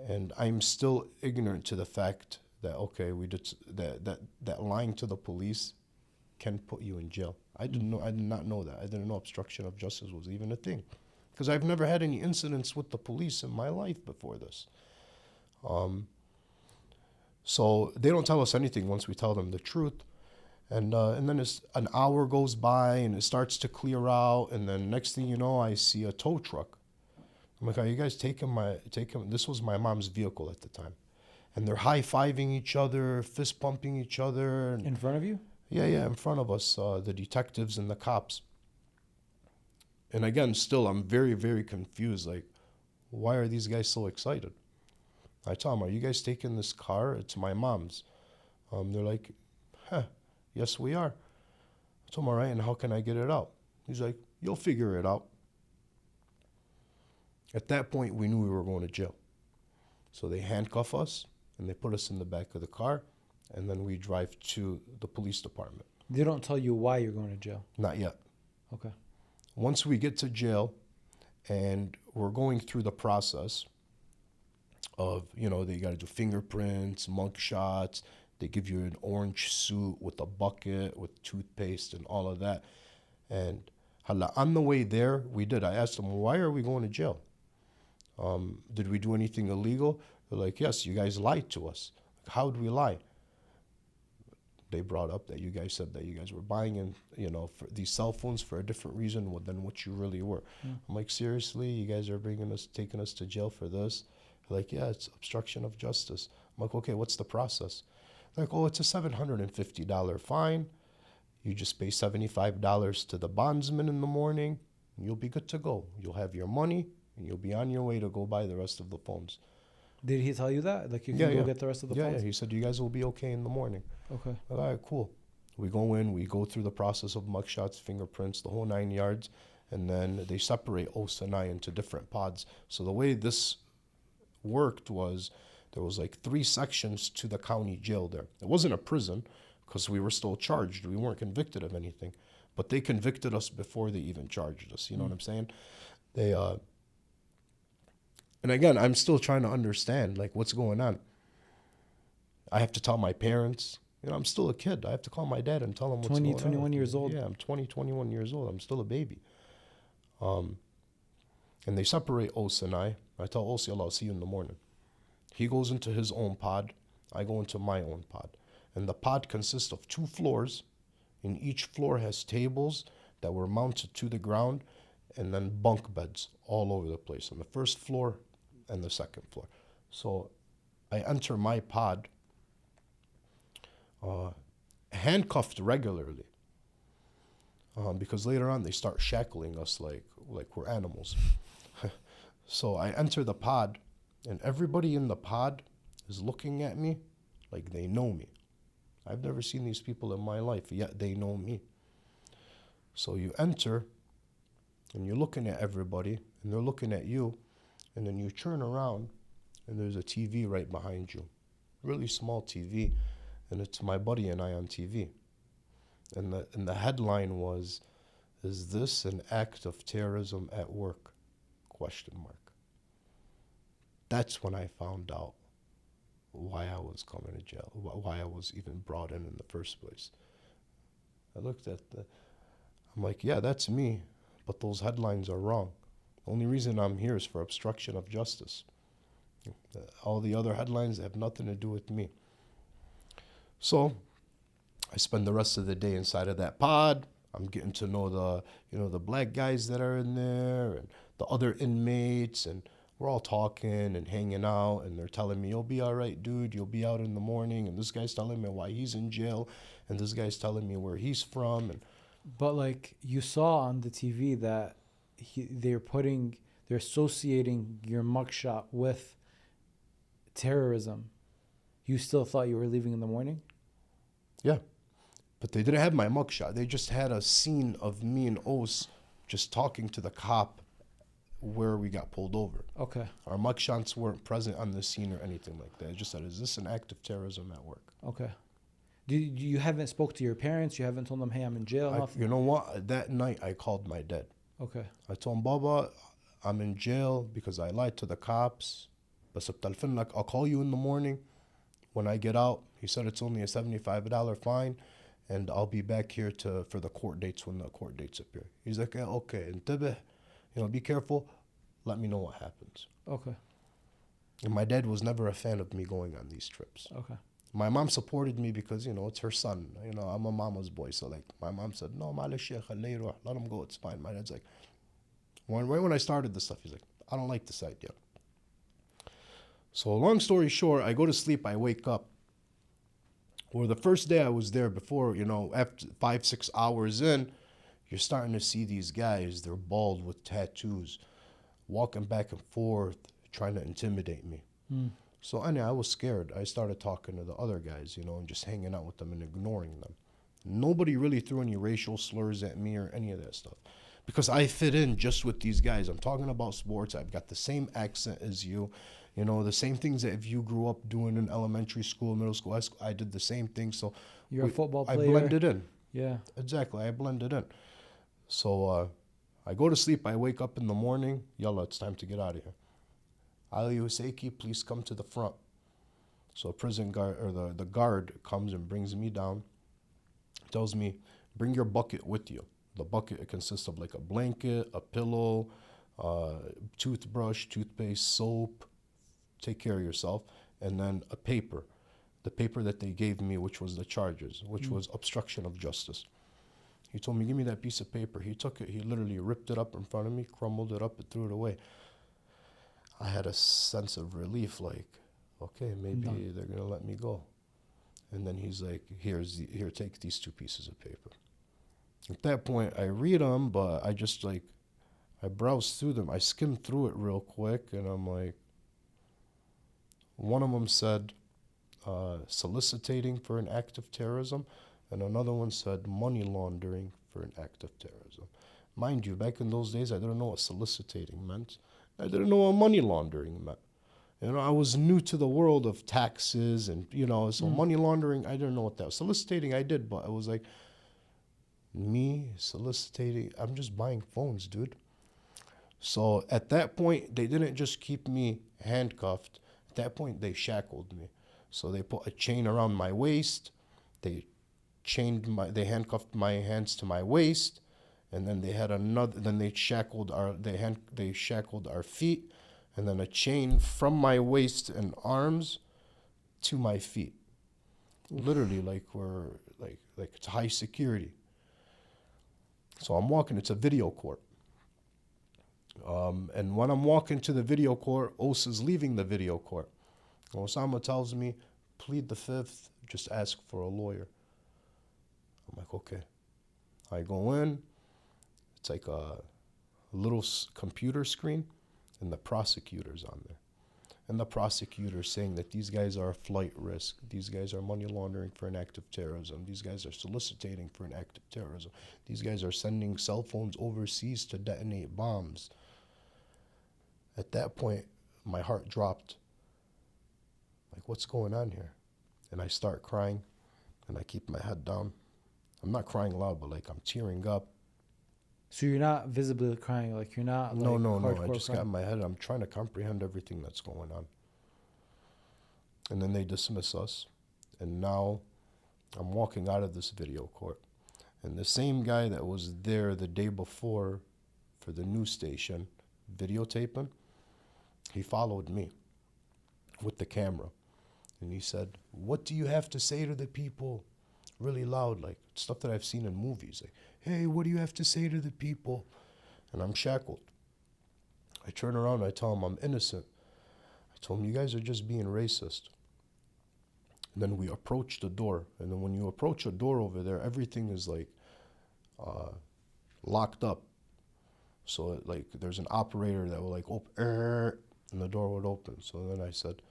And I'm still ignorant to the fact that, okay, we did that lying to the police can put you in jail. I did not know that. I didn't know obstruction of justice was even a thing, because I've never had any incidents with the police in my life before this. So they don't tell us anything once we tell them the truth. And then an hour goes by and it starts to clear out. And then next thing you know, I see a tow truck. I'm like, are you guys taking this was my mom's vehicle at the time. And they're high-fiving each other, fist pumping each other. In front of you? Yeah, in front of us, the detectives and the cops. And again, still, I'm very, very confused. Like, why are these guys so excited? I tell them, are you guys taking this car? It's my mom's. They're like, yes, we are. I told him, all right, and how can I get it out? He's like, you'll figure it out. At that point, we knew we were going to jail. So they handcuff us, and they put us in the back of the car, and then we drive to the police department. They don't tell you why you're going to jail? Not yet. Okay. Once we get to jail, and we're going through the process of, you know, they got to do fingerprints, mug shots. They give you an orange suit with a bucket, with toothpaste and all of that. And on the way there, I asked them, why are we going to jail? Did we do anything illegal? They're like, yes, you guys lied to us. How did we lie? They brought up that you guys said that you guys were buying for these cell phones for a different reason than what you really were. I'm like, seriously, you guys are taking us to jail for this? They're like, yeah, it's obstruction of justice. I'm like, okay, what's the process? They're like, oh, it's a $750 fine. You just pay $75 to the bondsman in the morning, and you'll be good to go. You'll have your money, and you'll be on your way to go buy the rest of the phones. Did he tell you that? Like you can go get the rest of the phones? Yeah, he said, you guys will be okay in the morning. Okay. All right, cool. We go in, we go through the process of mugshots, fingerprints, the whole 9 yards, and then they separate Houssaiky into different pods. So the way this worked was there was like 3 sections to the county jail there. It wasn't a prison because we were still charged. We weren't convicted of anything, but they convicted us before they even charged us. You know what I'm saying? And again, I'm still trying to understand like what's going on. I have to tell my parents. You know, I'm still a kid. I have to call my dad and tell him what's going on. 21 years old. Yeah, I'm 21 years old. I'm still a baby. And they separate Houssaiky. I tell Houssaiky, I'll see you in the morning. He goes into his own pod. I go into my own pod. And the pod consists of 2 floors. And each floor has tables that were mounted to the ground, and then bunk beds all over the place on the first floor and the second floor. So I enter my pod, handcuffed regularly. Because later on they start shackling us like we're animals. So I enter the pod, and everybody in the pod is looking at me like they know me. I've never seen these people in my life, yet they know me. So you enter, and you're looking at everybody, and they're looking at you, and then you turn around, and there's a TV right behind you. Really small TV, and it's my buddy and I on TV. And the headline was, "Is this an act of terrorism at work?" ? That's when I found out why I was coming to jail, why I was even brought in the first place. I looked at I'm like, yeah, that's me, but those headlines are wrong. The only reason I'm here is for obstruction of justice. All the other headlines have nothing to do with me. So I spend the rest of the day inside of that pod. I'm getting to know the black guys that are in there and the other inmates, and we're all talking and hanging out, and they're telling me, "You'll be all right, dude. You'll be out in the morning." And this guy's telling me why he's in jail, and this guy's telling me where he's from. And But like you saw on the TV that they're associating your mugshot with terrorism. You still thought you were leaving in the morning? yeah, but they didn't have my mugshot. They just had a scene of me and Os just talking to the cop where we got pulled over. Okay. Our mugshots weren't present on the scene or anything like that. It just said, "Is this an act of terrorism at work?" Okay. You haven't spoke to your parents? You haven't told them, "Hey, I'm in jail"? Nothing? You know what? That night I called my dad. Okay. I told him, "Baba, I'm in jail because I lied to the cops. But I'll call you in the morning when I get out." He said it's only a $75 fine, and I'll be back here for the court dates when the court dates appear. He's like, "Yeah, okay, انتبه, be careful. Let me know what happens." Okay. And my dad was never a fan of me going on these trips. Okay. My mom supported me because, it's her son. I'm a mama's boy. So, my mom said, "No, معلش يا خليه يروح. Let him go. It's fine." My dad's like, right when I started this stuff, he's like, "I don't like this idea." So, long story short, I go to sleep. I wake up. Well, the first day I was there before, after 5-6 hours in, you're starting to see these guys. They're bald with tattoos, walking back and forth, trying to intimidate me. So anyway, I was scared. I started talking to the other guys, and just hanging out with them and ignoring them. Nobody really threw any racial slurs at me or any of that stuff, because I fit in just with these guys. I'm talking about sports. I've got the same accent as you, the same things that if you grew up doing in elementary school, middle school, high school, I did the same thing. So You're a football player. I blended in. Yeah. Exactly. I blended in. So I go to sleep. I wake up in the morning. Yalla, it's time to get out of here. Houssaiky, please come to the front. So a prison guard, or the guard, comes and brings me down. Tells me, "Bring your bucket with you." The bucket consists of like a blanket, a pillow, toothbrush, toothpaste, soap. Take care of yourself. And then a paper. The paper that they gave me, which was the charges, which was obstruction of justice. He told me, "Give me that piece of paper." He took it. He literally ripped it up in front of me, crumbled it up, and threw it away. I had a sense of relief, like, okay, maybe they're going to let me go. And then he's like, here, take these 2 pieces of paper. At that point, I read them, but I just I browsed through them. I skimmed through it real quick, and I'm like, one of them said soliciting for an act of terrorism, and another one said money laundering for an act of terrorism. Mind you, back in those days, I didn't know what soliciting meant. I didn't know what money laundering meant. I was new to the world of taxes and, so money laundering, I didn't know what that was. Soliciting, I did, but it was like, me soliciting, I'm just buying phones, dude. So at that point, they didn't just keep me handcuffed. At that point, they shackled me. So they put a chain around my waist. They handcuffed my hands to my waist. And then they had then they shackled our feet, and then a chain from my waist and arms to my feet. Literally, it's high security. So I'm walking, it's a video court. And when I'm walking to the video court, Os is leaving the video court. Osama tells me, "Plead the fifth, just ask for a lawyer." I'm like, okay. I go in. It's like a little computer screen, and the prosecutor's on there. And the prosecutor's saying that these guys are a flight risk. These guys are money laundering for an act of terrorism. These guys are soliciting for an act of terrorism. These guys are sending cell phones overseas to detonate bombs. At that point, my heart dropped. Like, what's going on here? And I start crying, and I keep my head down. I'm not crying loud, but like I'm tearing up. So you're not visibly crying, like you're not like No. I hardcore just crying. got in my head. I'm trying to comprehend everything that's going on. And then they dismiss us. And now I'm walking out of this video court. And the same guy that was there the day before for the news station videotaping, he followed me with the camera. And he said, "What do you have to say to the people?" Really loud, like stuff that I've seen in movies. Like, "Hey, what do you have to say to the people?" And I'm shackled. I turn around, I tell him I'm innocent. I told him, "You guys are just being racist." And then we approach the door. And then when you approach a door over there, everything is like locked up. So like there's an operator that will like open, and the door would open. So then I said,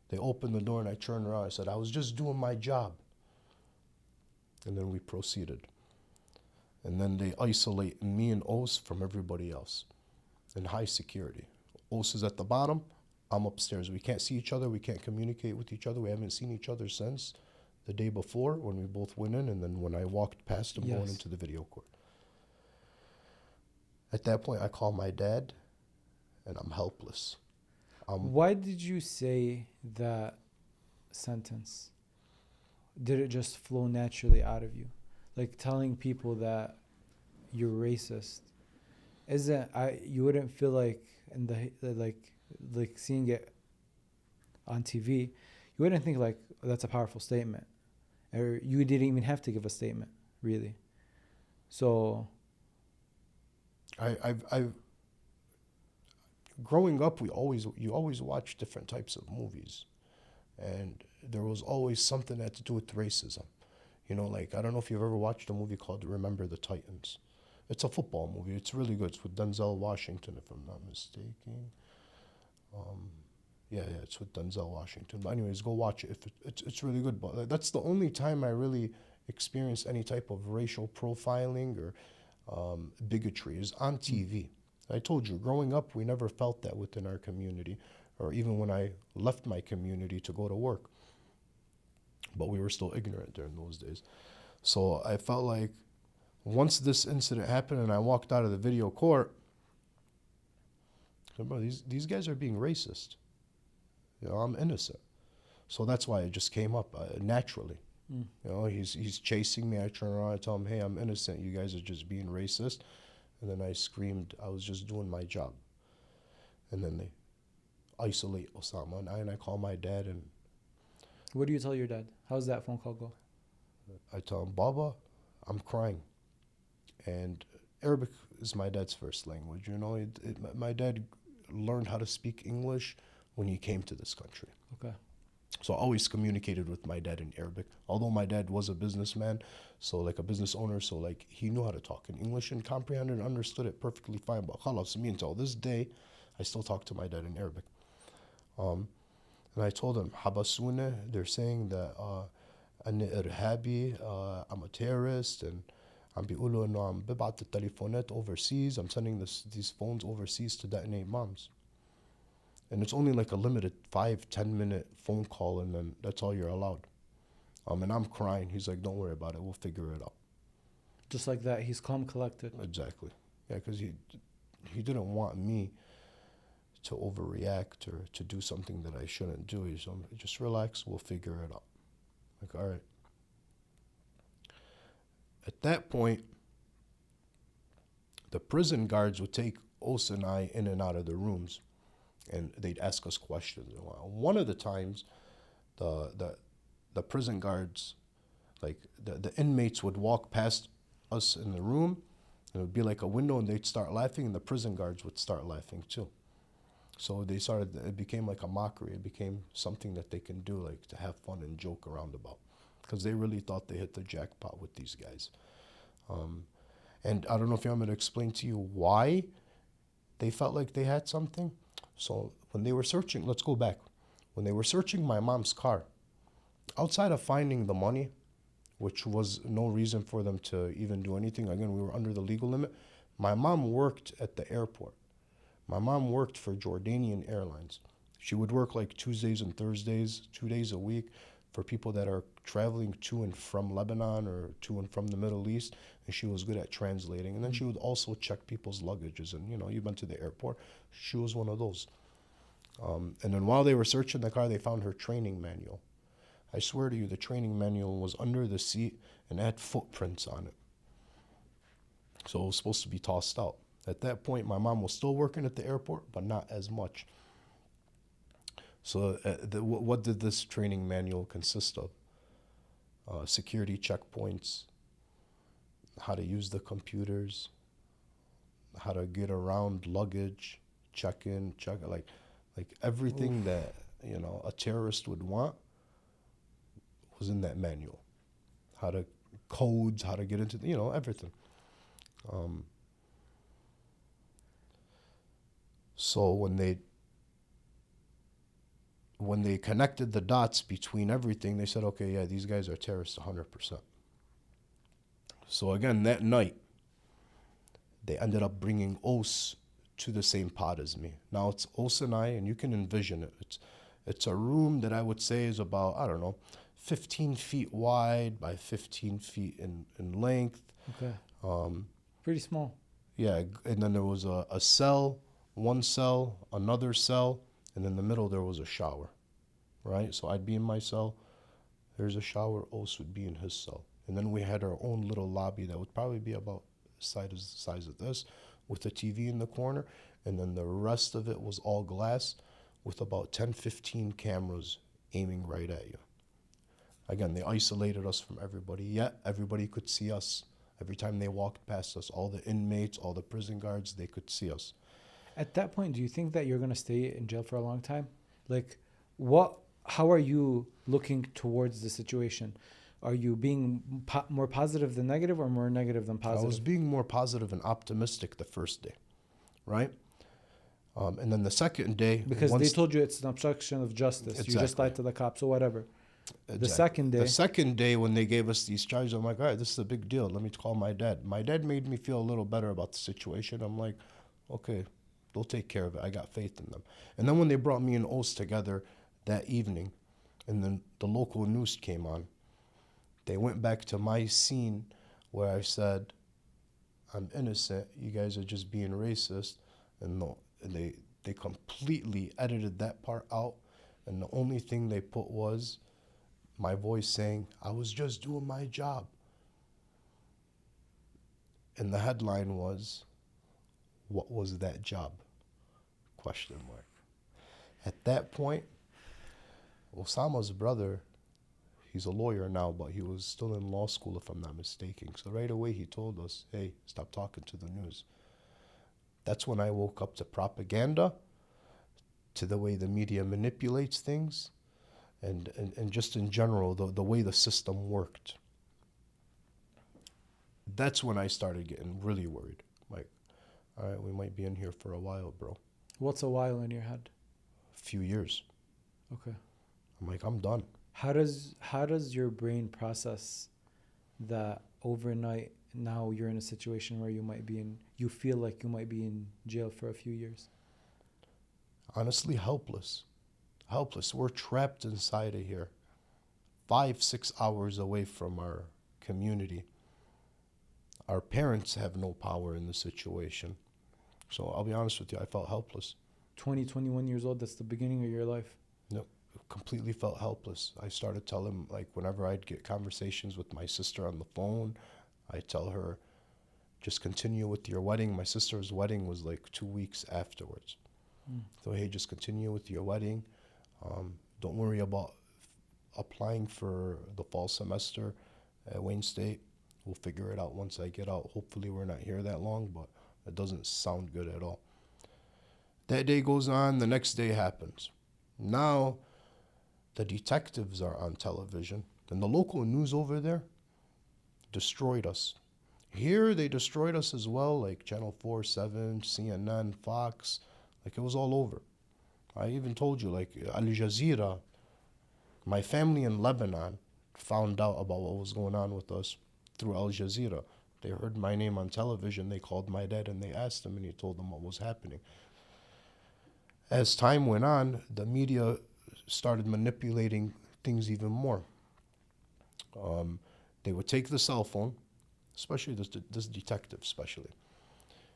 they opened the door and I turned around. I said, "I was just doing my job." And then we proceeded. And then they isolate me and Os from everybody else in high security. Os is at the bottom, I'm upstairs. We can't see each other, we can't communicate with each other. We haven't seen each other since the day before when we both went in, and then when I walked past him going into the video court. At that point, I call my dad, and I'm helpless. Why did you say that sentence? Did it just flow naturally out of you? Like telling people that you're racist, you wouldn't feel like in the like seeing it on TV, you wouldn't think like, oh, that's a powerful statement, or you didn't even have to give a statement really. So I've growing up, you always watch different types of movies, and there was always something that had to do with racism. You know, like, I don't know if you've ever watched a movie called Remember the Titans. It's a football movie. It's really good. It's with Denzel Washington, if I'm not mistaken. Yeah, it's with Denzel Washington. But anyways, go watch it. It's really good. But that's the only time I really experienced any type of racial profiling or bigotry is on TV. I told you, growing up, we never felt that within our community, or even when I left my community to go to work. But we were still ignorant during those days. So I felt like once this incident happened and I walked out of the video court, I said, bro, these guys are being racist. You know, I'm innocent. So that's why it just came up naturally. You know, he's chasing me. I turn around, I tell him, "Hey, I'm innocent. You guys are just being racist." And then I screamed, "I was just doing my job." And then they isolate Osama and I call my dad, and what do you tell your dad? How's that phone call go? I tell him, "Baba, I'm crying." And Arabic is my dad's first language. You know, my dad learned how to speak English when he came to this country. Okay. So I always communicated with my dad in Arabic. Although my dad was a businessman, so like a business owner, so like he knew how to talk in English and comprehended and understood it perfectly fine. But khalas, me until this day, I still talk to my dad in Arabic. And I told him, "Habasuna," they're saying that أنا إرهابي, I'm a terrorist, and I'm بيقولوا إنه عم ببعت التليفونات overseas. I'm sending these phones overseas to detonate bombs. And it's only like a limited 5-10 minute phone call, and then that's all you're allowed. And I'm crying. He's like, "Don't worry about it. We'll figure it out." Just like that, he's calm, collected. Exactly. Yeah, because he didn't want me to overreact or to do something that I shouldn't do. He's just relax. We'll figure it out. Like, all right. At that point, the prison guards would take Os and I in and out of the rooms, and they'd ask us questions. One of the times, the prison guards, like the inmates would walk past us in the room, and it would be like a window, and they'd start laughing, and the prison guards would start laughing too. So it became like a mockery. It became something that they can do, like to have fun and joke around about. because they really thought they hit the jackpot with these guys. And I don't know if you want me to explain to you why they felt like they had something. So when they were searching, let's go back. When they were searching my mom's car, outside of finding the money, which was no reason for them to even do anything. Again, we were under the legal limit. My mom worked at the airport. My mom worked for Jordanian Airlines. She would work like Tuesdays and Thursdays, 2 days a week, for people that are traveling to and from Lebanon or to and from the Middle East, and she was good at translating. And then she would also check people's luggages, and you've been to the airport. She was one of those. And then while they were searching the car, they found her training manual. I swear to you, the training manual was under the seat and had footprints on it. So it was supposed to be tossed out. At that point, my mom was still working at the airport, but not as much. So what did this training manual consist of? Security checkpoints, how to use the computers, how to get around luggage, check in, like everything that a terrorist would want was in that manual. How to codes, how to get into everything. So when they connected the dots between everything, they said, okay, yeah, these guys are terrorists 100%. So again, that night, they ended up bringing Os to the same pod as me. Now it's Os and I, and you can envision it. It's a room that I would say is about, 15 feet wide by 15 feet in length. Okay. Pretty small. Yeah, and then there was a cell, one cell, another cell, and in the middle there was a shower, right? So I'd be in my cell, there's a shower, Os would be in his cell. And then we had our own little lobby that would probably be about the size of this, with a TV in the corner, and then the rest of it was all glass with about 10, 15 cameras aiming right at you. Again, they isolated us from everybody, yet everybody could see us. Every time they walked past us, all the inmates, all the prison guards, they could see us. At that point, do you think that you're going to stay in jail for a long time? Like, how are you looking towards the situation? Are you being more positive than negative, or more negative than positive? I was being more positive and optimistic the first day, right? And then the second day... Because they told you it's an obstruction of justice. Exactly. You just lied to the cops or whatever. Exactly. The second day when they gave us these charges, I'm like, all right, this is a big deal. Let me call my dad. My dad made me feel a little better about the situation. I'm like, okay, they'll take care of it. I got faith in them. And then when they brought me and Os together that evening, and then the local news came on, they went back to my scene where I said, I'm innocent. You guys are just being racist. And they completely edited that part out. And the only thing they put was my voice saying, I was just doing my job. And the headline was, what was that job? Question mark. At that point, Osama's brother, he's a lawyer now, but he was still in law school, if I'm not mistaken. So right away he told us, hey, stop talking to the news. That's when I woke up to propaganda, to the way the media manipulates things, and just in general, the way the system worked. That's when I started getting really worried. Like, all right, we might be in here for a while, bro. What's a while in your head? A few years. Okay. I'm like, I'm done. How does your brain process that overnight now you're in a situation where you feel like you might be in jail for a few years? Honestly, helpless. We're trapped inside of here, 5-6 hours away from our community. Our parents have no power in the situation. So I'll be honest with you, I felt helpless. 21 years old, that's the beginning of your life. No, completely felt helpless. I started telling, like, whenever I'd get conversations with my sister on the phone, I tell her, just continue with your wedding. My sister's wedding was like 2 weeks afterwards. So, hey, just continue with your wedding. Don't worry about applying for the fall semester at Wayne State. We'll figure it out once I get out. Hopefully we're not here that long, but it doesn't sound good at all. That day goes on, the next day happens. Now, the detectives are on television, And the local news over there destroyed us. Here, they destroyed us as well, like Channel 4, 7, CNN, Fox. Like, it was all over. I even told you, like, Al Jazeera, my family in Lebanon found out about what was going on with us through Al Jazeera. They heard my name on television. They called my dad and they asked him, and he told them what was happening. As time went on, the media started manipulating things even more. They would take the cell phone, especially this detective, especially.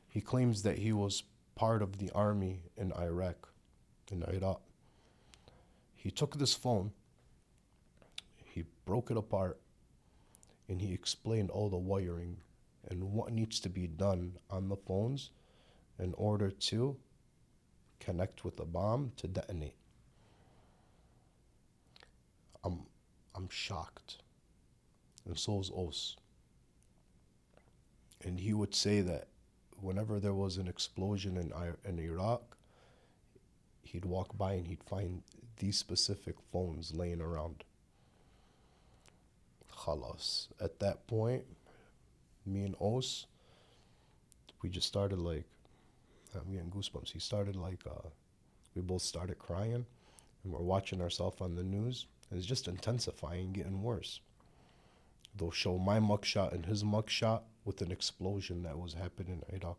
He claims that he was part of the army in Iraq, in Iraq. He took this phone, he broke it apart, and he explained all the wiring and what needs to be done on the phones in order to connect with the bomb to detonate. I'm shocked, and so is Os. And he would say that whenever there was an explosion in Iraq, he'd walk by and he'd find these specific phones laying around. Khalas. At that point, me and Os, we just started like, I'm getting goosebumps. He started like, we both started crying, and we're watching ourselves on the news, and it's just intensifying, getting worse. They'll show my mugshot and his mugshot with an explosion that was happening in Iraq.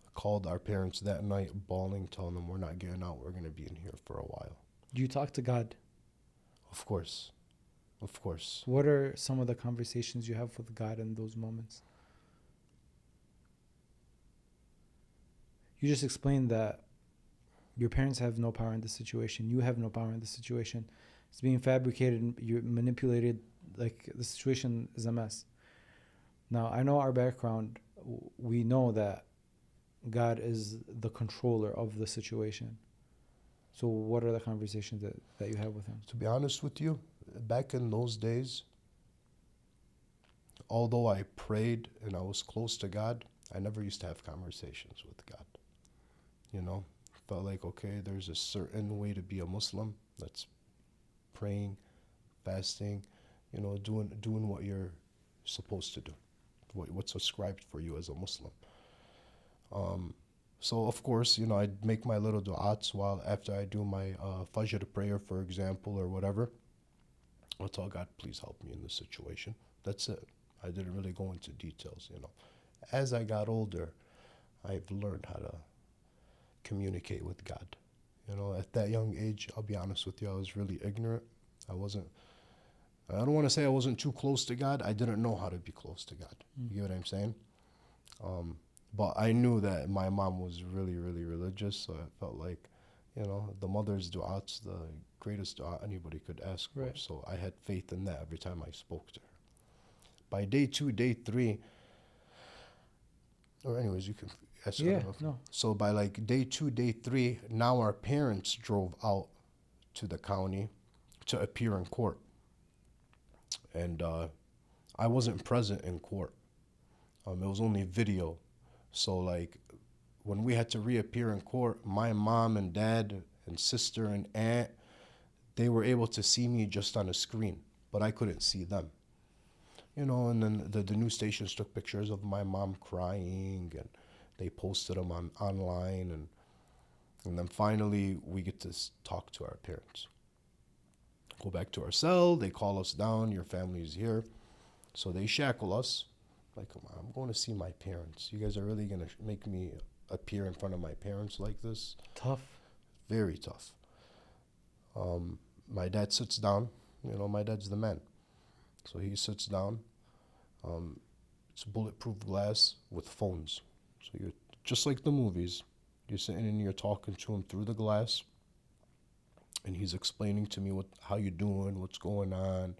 I called our parents that night, bawling, telling them we're not getting out, we're going to be in here for a while. Do you talk to God? Of course. Of course. What are some of the conversations you have with God in those moments? You just explained that your parents have no power in this situation. You have no power in this situation. It's being fabricated and you're manipulated. Like, the situation is a mess. Now, I know our background. We know that God is the controller of the situation. So what are the conversations that you have with him? To be honest with you, back in those days, although I prayed and I was close to God, I never used to have conversations with God. You know, felt like, okay, there's a certain way to be a Muslim. That's praying, fasting, you know, doing what you're supposed to do, what's ascribed for you as a Muslim. So of course, you know, I'd make my little du'ats while after I do my Fajr prayer, for example, or whatever. I'll tell God, please help me in this situation. That's it. I didn't really go into details, you know. As I got older, I've learned how to communicate with God. You know, at that young age, I'll be honest with you, I was really ignorant. I don't want to say I wasn't too close to God. I didn't know how to be close to God. You get what I'm saying? But I knew that my mom was really, really religious, so I felt like, you know, the mother's du'a's the greatest du'a anybody could ask for. Right. So I had faith in that every time I spoke to her. By day 2, day 3, or anyways, you can ask her. Yeah, no. So by like day 2, day 3, now our parents drove out to the county to appear in court. And I wasn't present in court. It was only video. So like when we had to reappear in court, my mom and dad and sister and aunt, they were able to see me just on a screen, but I couldn't see them. You know, and then the news stations took pictures of my mom crying, and they posted them online, and then finally we get to talk to our parents. Go back to our cell, they call us down, your family's here. So they shackle us. Like, come on, I'm going to see my parents. You guys are really going to make me appear in front of my parents like this? Tough. Very tough. My dad sits down. You know, my dad's the man. So he sits down. It's bulletproof glass with phones. So you're just like the movies. You're sitting and you're talking to him through the glass. And he's explaining to me how you doing, what's going on.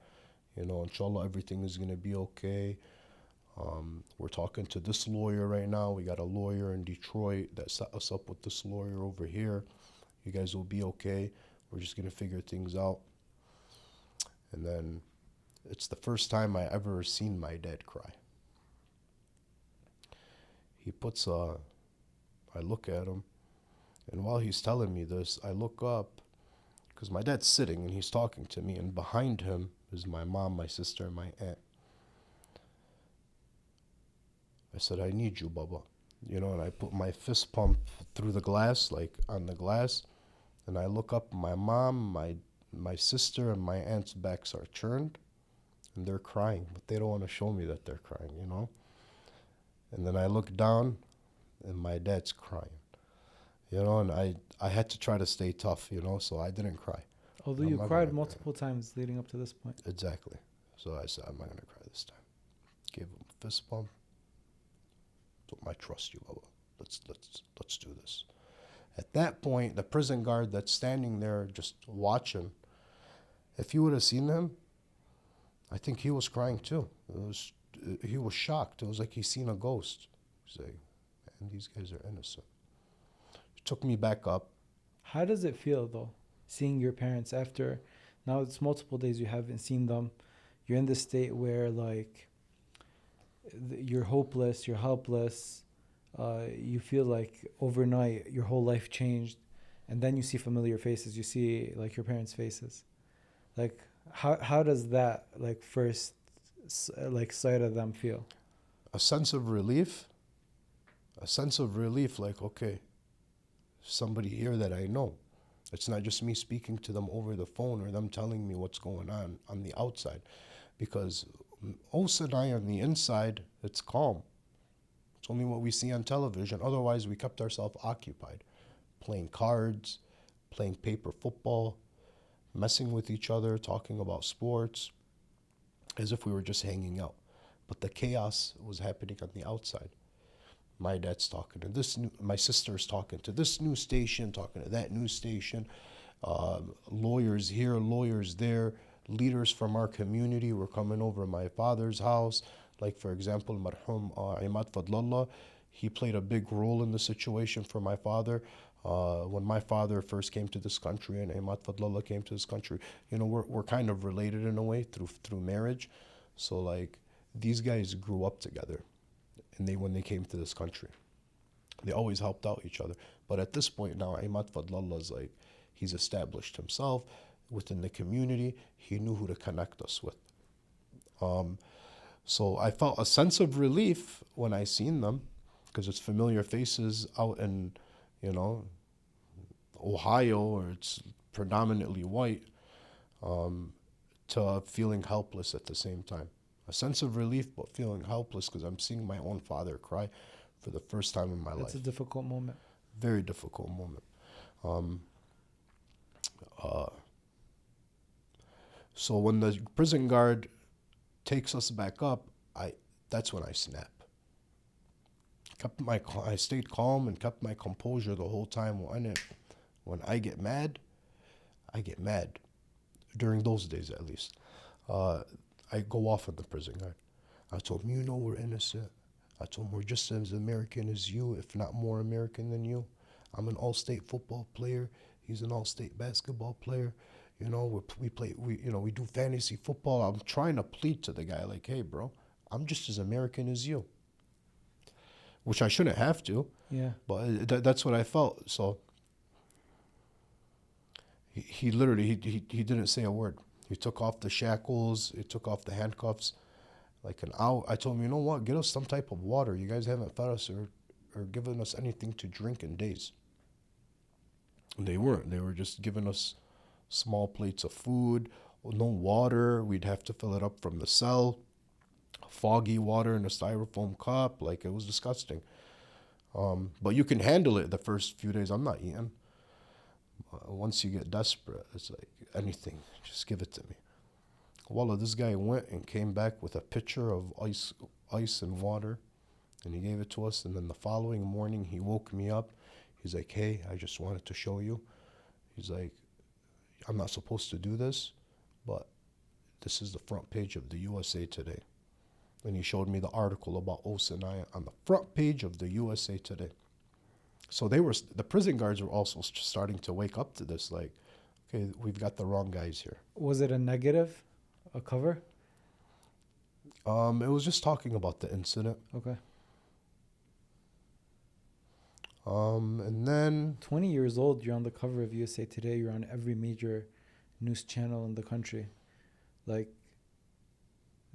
You know, inshallah, everything is going to be okay. We're talking to this lawyer right now. We got a lawyer in Detroit that set us up with this lawyer over here. You guys will be okay. We're just going to figure things out. And then it's the first time I ever seen my dad cry. He puts I look at him, and while he's telling me this, I look up, because my dad's sitting and he's talking to me, and behind him was my mom, my sister, and my aunt. I said, I need you, Baba. You know, and I put my fist pump through the glass, like on the glass, and I look up. My mom, my sister, and my aunt's backs are turned, and they're crying, but they don't want to show me that they're crying, you know. And then I look down, and my dad's crying, you know, and I had to try to stay tough, you know, so I didn't cry. Although I'm you not cried gonna multiple times leading up to this point. Exactly. So I said, I'm not gonna cry this time. Gave him a fist bump. Told him, I trust you, Baba. Let's do this. At that point, the prison guard that's standing there just watching, if you would have seen him, I think he was crying too. He was shocked. It was like he's seen a ghost. He's like, man, these guys are innocent. He took me back up. How does it feel though, seeing your parents after, now it's multiple days you haven't seen them, you're in this state where like you're hopeless, you're helpless, you feel like overnight your whole life changed, and then you see familiar faces, you see like your parents' faces. Like how does that like first like sight of them feel? A sense of relief. Like, okay, somebody here that I know. It's not just me speaking to them over the phone or them telling me what's going on the outside. Because Osa and I on the inside, it's calm. It's only what we see on television. Otherwise, we kept ourselves occupied, playing cards, playing paper football, messing with each other, talking about sports, as if we were just hanging out. But the chaos was happening on the outside. My dad's talking to this my sister's talking to this news station, talking to that news station, lawyers here, lawyers there, leaders from our community were coming over to my father's house. Like, for example, Marhum Imad Fadlallah, he played a big role in the situation for my father. When my father first came to this country and Imad Fadlallah came to this country, you know, we're kind of related in a way through marriage. So, like, these guys grew up together. And when they came to this country, they always helped out each other. But at this point now, Imad Fadlallah is like, he's established himself within the community. He knew who to connect us with. So I felt a sense of relief when I seen them, because it's familiar faces out in, you know, Ohio, or it's predominantly white, to feeling helpless at the same time. A sense of relief, but feeling helpless because I'm seeing my own father cry for the first time in my life. It's a difficult moment. Very difficult moment. So when the prison guard takes us back up, that's when I snap. I stayed calm and kept my composure the whole time. When I get mad, I get mad. During those days, at least. I go off on the prison guard. I told him, you know, we're innocent. I told him, we're just as American as you, if not more American than you. I'm an all-state football player. He's an all-state basketball player. You know, we do fantasy football. I'm trying to plead to the guy, like, hey, bro, I'm just as American as you. Which I shouldn't have to. Yeah. But that's what I felt. So he literally didn't say a word. He took off the shackles. He took off the handcuffs. Like an hour, I told him, you know what? Get us some type of water. You guys haven't fed us or given us anything to drink in days. And they weren't. They were just giving us small plates of food, no water. We'd have to fill it up from the cell. Foggy water in a styrofoam cup. Like, it was disgusting. But you can handle it the first few days. I'm not eating. Once you get desperate, it's like anything, just give it to me. Wallah, this guy went and came back with a pitcher of ice and water, and he gave it to us. And then the following morning, he woke me up. He's like, hey, I just wanted to show you. He's like, I'm not supposed to do this, but this is the front page of the USA Today. And he showed me the article about Osa and I on the front page of the USA Today. So the prison guards were also starting to wake up to this, like, okay, we've got the wrong guys here. Was it a negative, a cover? It was just talking about the incident. Okay. And then 20 years old, you're on the cover of USA Today. You're on every major news channel in the country. Like,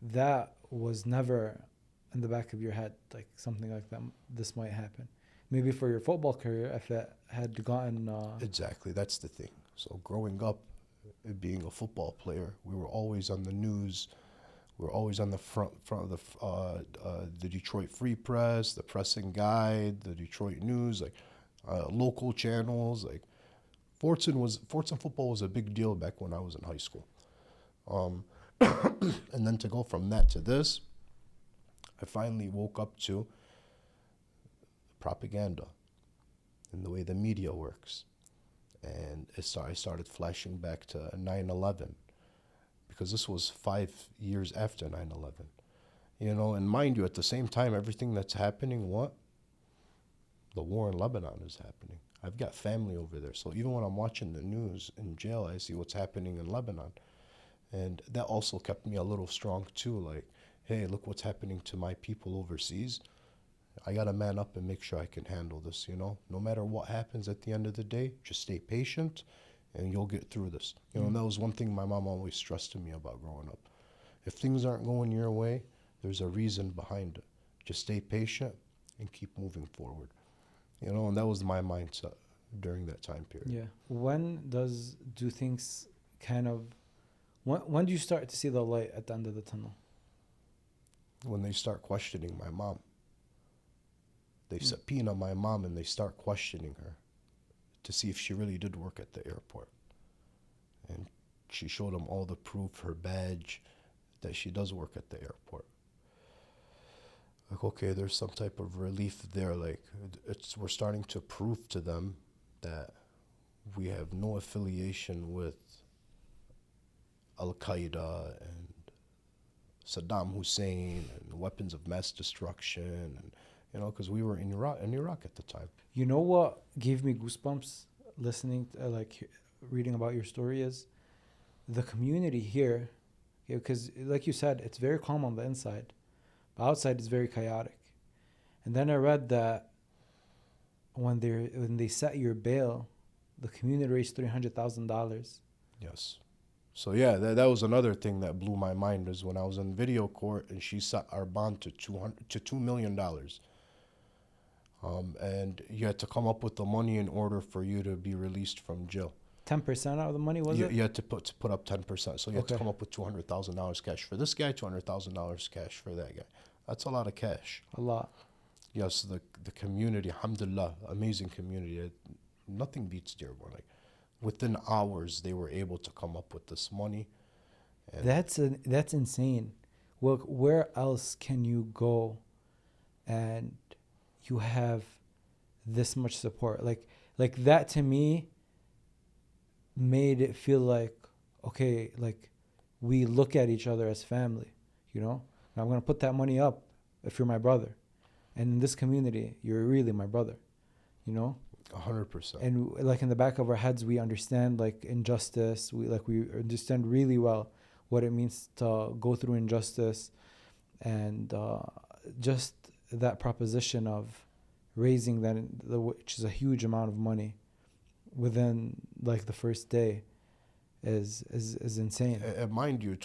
that was never in the back of your head, like something like that, this might happen. Maybe for your football career, if it had gotten... Exactly, that's the thing. So growing up, being a football player, we were always on the news. We were always on the front of the Detroit Free Press, the Pressing Guide, the Detroit News, like local channels. Like Fortson football was a big deal back when I was in high school. And then to go from that to this, I finally woke up to propaganda and the way the media works. And I started flashing back to 9/11, because this was 5 years after 9/11. You know, and mind you, at the same time, everything that's happening, what? The war in Lebanon is happening. I've got family over there. So even when I'm watching the news in jail, I see what's happening in Lebanon. And that also kept me a little strong too. Like, hey, look what's happening to my people overseas. I got to man up and make sure I can handle this, you know. No matter what happens at the end of the day, just stay patient and you'll get through this. You know, and that was one thing my mom always stressed to me about growing up. If things aren't going your way, there's a reason behind it. Just stay patient and keep moving forward. You know, and that was my mindset during that time period. Yeah. When do things kind of... When do you start to see the light at the end of the tunnel? When they start questioning my mom. They subpoena my mom and they start questioning her to see if she really did work at the airport. And she showed them all the proof, her badge, that she does work at the airport. Like, okay, there's some type of relief there. Like, we're starting to prove to them that we have no affiliation with Al-Qaeda and Saddam Hussein and weapons of mass destruction, and you know, because we were in Iraq at the time. You know what gave me goosebumps listening to, reading about your story is the community here, because like you said, it's very calm on the inside, but outside it's very chaotic. And then I read that when they set your bail, the community raised $300,000. Yes. So yeah, that was another thing that blew my mind, is when I was in video court and she set our bond to $2 million. And you had to come up with the money in order for you to be released from jail. 10% of the money, was it? You had to put up 10%. So you had to come up with $200,000 cash for this guy, $200,000 cash for that guy. That's a lot of cash. A lot. Yes, the community, alhamdulillah, amazing community. Nothing beats Dearborn. Like, within hours, they were able to come up with this money. And That's insane. Look, where else can you go and you have this much support? Like that to me made it feel like, okay, like we look at each other as family, you know? And I'm going to put that money up if you're my brother. And in this community, you're really my brother, you know? 100%. And like in the back of our heads, we understand like injustice. We understand really well what it means to go through injustice, and just that proposition of raising that, which is a huge amount of money, within like the first day, is insane. And mind you,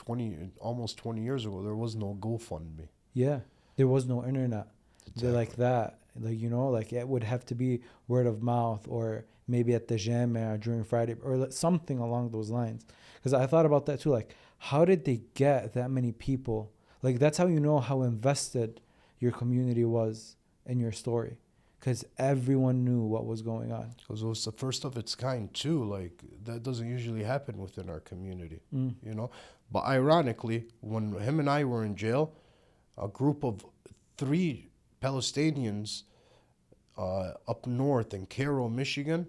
almost 20 years ago, there was no GoFundMe. Yeah, there was no internet. Exactly. Like that. Like, you know, like it would have to be word of mouth, or maybe at the Jamia during Friday, or something along those lines. Because I thought about that too. Like, how did they get that many people? Like, that's how you know how invested your community was in your story. Because everyone knew what was going on. Because it was the first of its kind too. Like, that doesn't usually happen within our community, you know. But ironically, when him and I were in jail, a group of 3 Palestinians up north in Cairo, Michigan,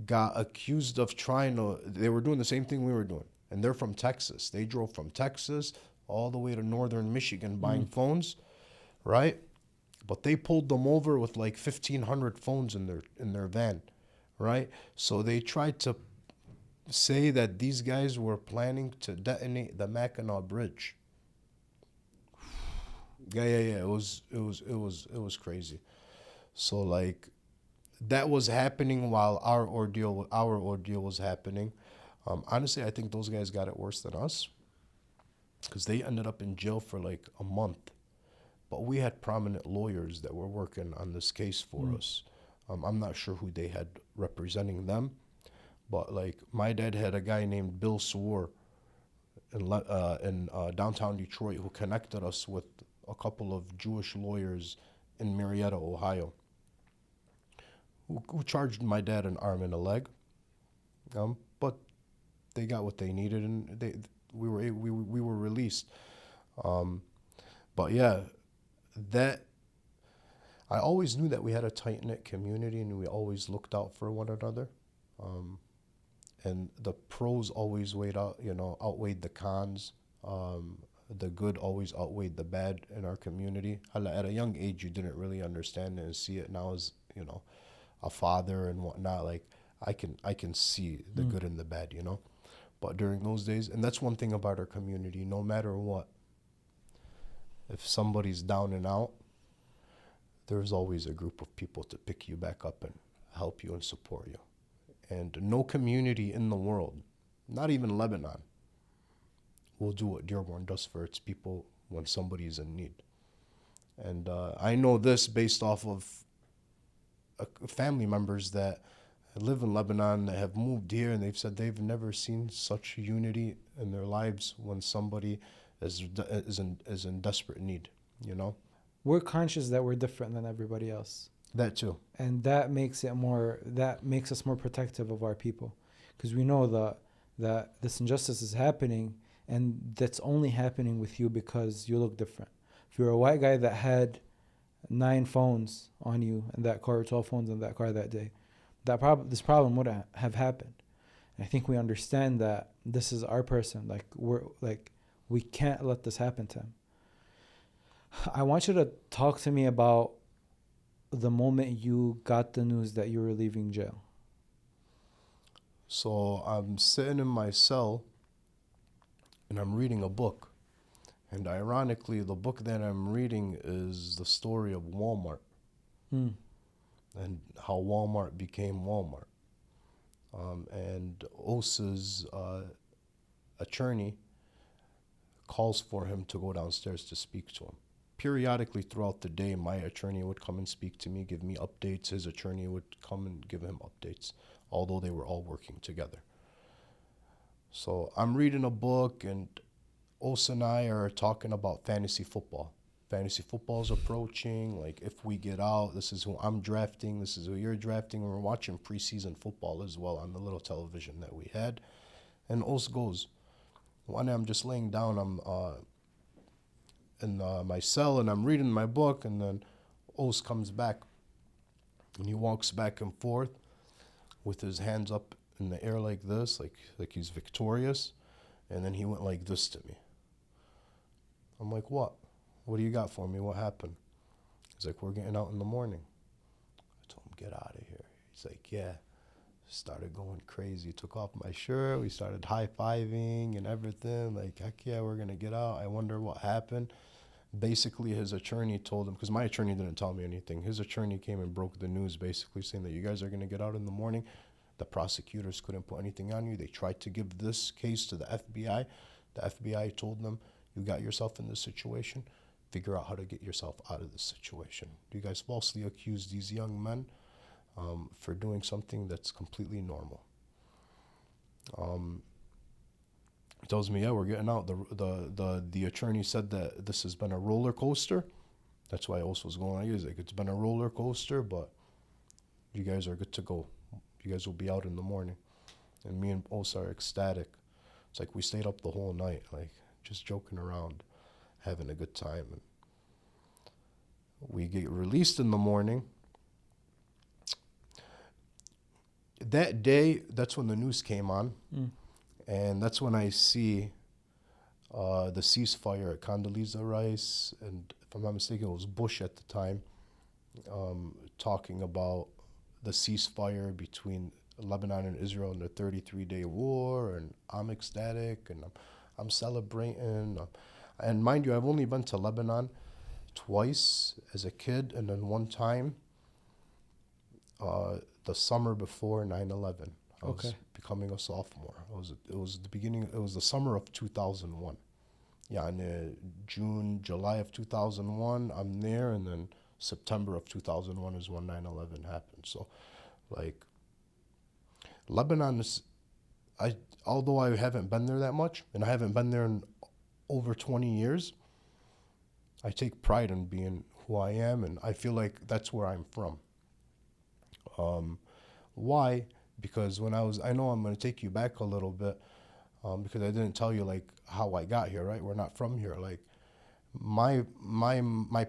got accused of they were doing the same thing we were doing. And they're from Texas. They drove from Texas all the way to northern Michigan buying phones, right? But they pulled them over with like 1,500 phones in their van, right? So they tried to say that these guys were planning to detonate the Mackinac Bridge. Yeah. It was crazy. So like, that was happening while our ordeal was happening. Honestly, I think those guys got it worse than us. because they ended up in jail for like a month. But we had prominent lawyers that were working on this case for us. I'm not sure who they had representing them, but like my dad had a guy named Bill Swore in downtown Detroit who connected us with a couple of Jewish lawyers in Marietta, Ohio, who charged my dad an arm and a leg. But they got what they needed, and we were released. But yeah, that I always knew that we had a tight-knit community and we always looked out for one another. And the pros always outweighed the cons. The good always outweighed the bad in our community. At a young age, you didn't really understand it and see it. Now as, a father and whatnot, like I can see the good and the bad, But during those days, and that's one thing about our community, no matter what, if somebody's down and out, there's always a group of people to pick you back up and help you and support you. And no community in the world, not even Lebanon, will do what Dearborn does for its people when somebody's in need. And I know this based off of family members that live in Lebanon that have moved here, and they've said they've never seen such unity in their lives when somebody is in desperate need, We're conscious that we're different than everybody else. That too. And that makes us more protective of our people, because we know that this injustice is happening, and that's only happening with you because you look different. If you're a white guy that had 9 phones on you in that car, 12 phones in that car that day, this problem wouldn't have happened. And I think we understand that this is our person. We can't let this happen to him. I want you to talk to me about the moment you got the news that you were leaving jail. So I'm sitting in my cell and I'm reading a book. And ironically, the book that I'm reading is the story of Walmart and how Walmart became Walmart. And Osa's attorney calls for him to go downstairs to speak to him. Periodically throughout the day, my attorney would come and speak to me, give me updates. His attorney would come and give him updates, although they were all working together. So I'm reading a book, and Osa and I are talking about fantasy football. Fantasy football is approaching. Like, if we get out, this is who I'm drafting, this is who you're drafting. And we're watching preseason football as well on the little television that we had. And Osa goes, one day I'm just laying down, I'm in my cell, and I'm reading my book, and then Os comes back, and he walks back and forth with his hands up in the air like this, like he's victorious, and then he went like this to me. I'm like, what? What do you got for me? What happened? He's like, we're getting out in the morning. I told him, get out of here. He's like, yeah. Started going crazy. Took off my shirt. We started high-fiving and everything. Like, heck yeah, we're going to get out. I wonder what happened. Basically, his attorney told him, because my attorney didn't tell me anything. His attorney came and broke the news, basically saying that you guys are going to get out in the morning. The prosecutors couldn't put anything on you. They tried to give this case to the FBI. The FBI told them, you got yourself in this situation. Figure out how to get yourself out of this situation. You guys falsely accused these young men for doing something that's completely normal. He tells me, yeah, we're getting out. The attorney said that this has been a roller coaster. That's why Os was going on. He's like, it's been a roller coaster, but you guys are good to go. You guys will be out in the morning. And me and Os are ecstatic. It's like we stayed up the whole night, like just joking around, having a good time. And we get released in the morning. That day, that's when the news came on. And that's when I see the ceasefire at Condoleezza Rice, and if I'm not mistaken, it was Bush at the time, talking about the ceasefire between Lebanon and Israel in the 33-day war, and I'm ecstatic, and I'm celebrating. And mind you, I've only been to Lebanon twice as a kid, and then one time the summer before 9/11. I was becoming a sophomore. It was the summer of 2001. Yeah, in July of 2001, I'm there, and then September of 2001 is when 9/11 happened. So, like, Lebanon is, although I haven't been there that much, and I haven't been there in over 20 years, I take pride in being who I am, and I feel like that's where I'm from. Why? Because I know I'm going to take you back a little bit, because I didn't tell you like how I got here, right? We're not from here. Like, my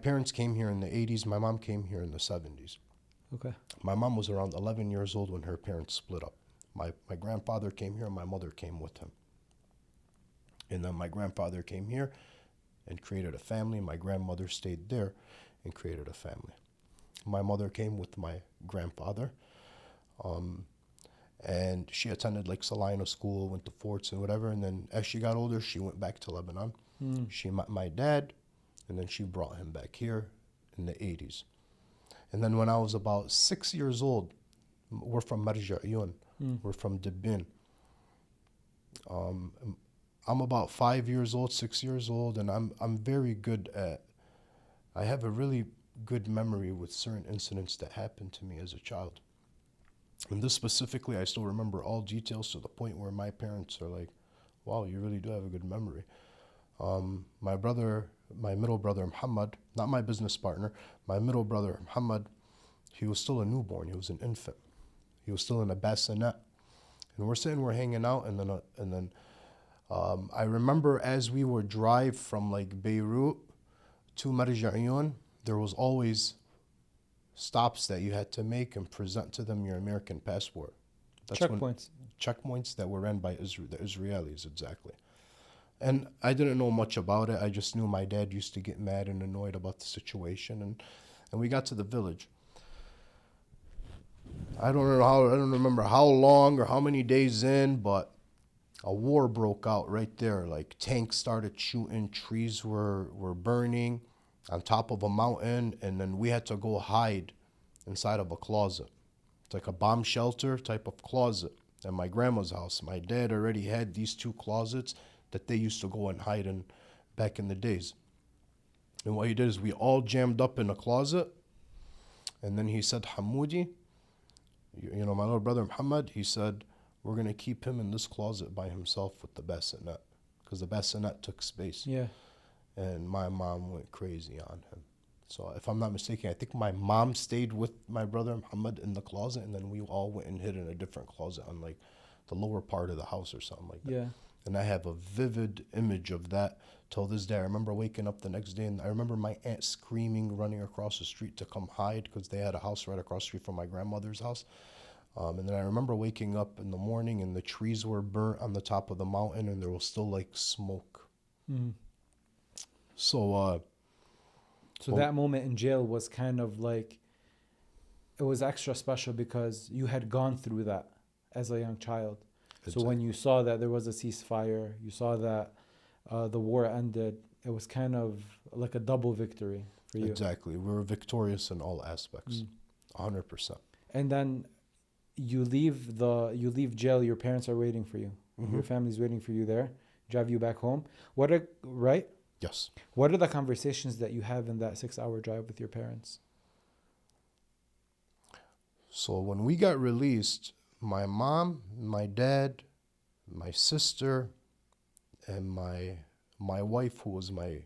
parents came here in the 80s. My mom came here in the 70s. Okay. My mom was around 11 years old when her parents split up. My grandfather came here, and my mother came with him. And then my grandfather came here and created a family. My grandmother stayed there and created a family. My mother came with my grandfather, and she attended like Salina school, went to Forts and whatever. And then as she got older, she went back to Lebanon. She met my dad, and then she brought him back here in the 80s. And then when I was about 6 years old, we're from Marja Ayun. We're from Dearborn. I'm about 5 years old, 6 years old, and I'm very good at, I have a really good memory with certain incidents that happened to me as a child. And this specifically, I still remember all details to the point where my parents are like, wow, you really do have a good memory. My middle brother, Muhammad, not my business partner, my middle brother, Muhammad, he was still a newborn. He was an infant. He was still in a bassinet. And we're hanging out, and then I remember as we would drive from like Beirut to Marja Ayun, there was always stops that you had to make and present to them your American passport. Checkpoints. Checkpoints that were ran by the Israelis, exactly. And I didn't know much about it. I just knew my dad used to get mad and annoyed about the situation. And we got to the village. I don't remember how long or how many days in, but a war broke out right there. Like, tanks started shooting, trees were burning on top of a mountain, and then we had to go hide inside of a closet. It's like a bomb shelter type of closet at my grandma's house. My dad already had these two closets that they used to go and hide in back in the days. And what he did is we all jammed up in a closet, and then he said, Hamoudi, you know, my little brother Muhammad, he said, we're going to keep him in this closet by himself with the bassinet, because the bassinet took space. Yeah. And my mom went crazy on him. So if I'm not mistaken, I think my mom stayed with my brother Muhammad in the closet, and then we all went and hid in a different closet on like the lower part of the house or something like that. Yeah. And I have a vivid image of that till this day. I remember waking up the next day, and I remember my aunt screaming, running across the street to come hide, because they had a house right across the street from my grandmother's house. And then I remember waking up in the morning, and the trees were burnt on the top of the mountain, and there was still like smoke. So that moment in jail was kind of like, it was extra special because you had gone through that as a young child. So when you saw that there was a ceasefire, you saw that the war ended, it was kind of like a double victory for you. Exactly. We were victorious in all aspects. 100%. And then you leave jail, your parents are waiting for you. Your family's waiting for you there, drive you back home. Right? Yes. What are the conversations that you have in that 6-hour drive with your parents? So when we got released, my mom, my dad, my sister, and my wife, who was my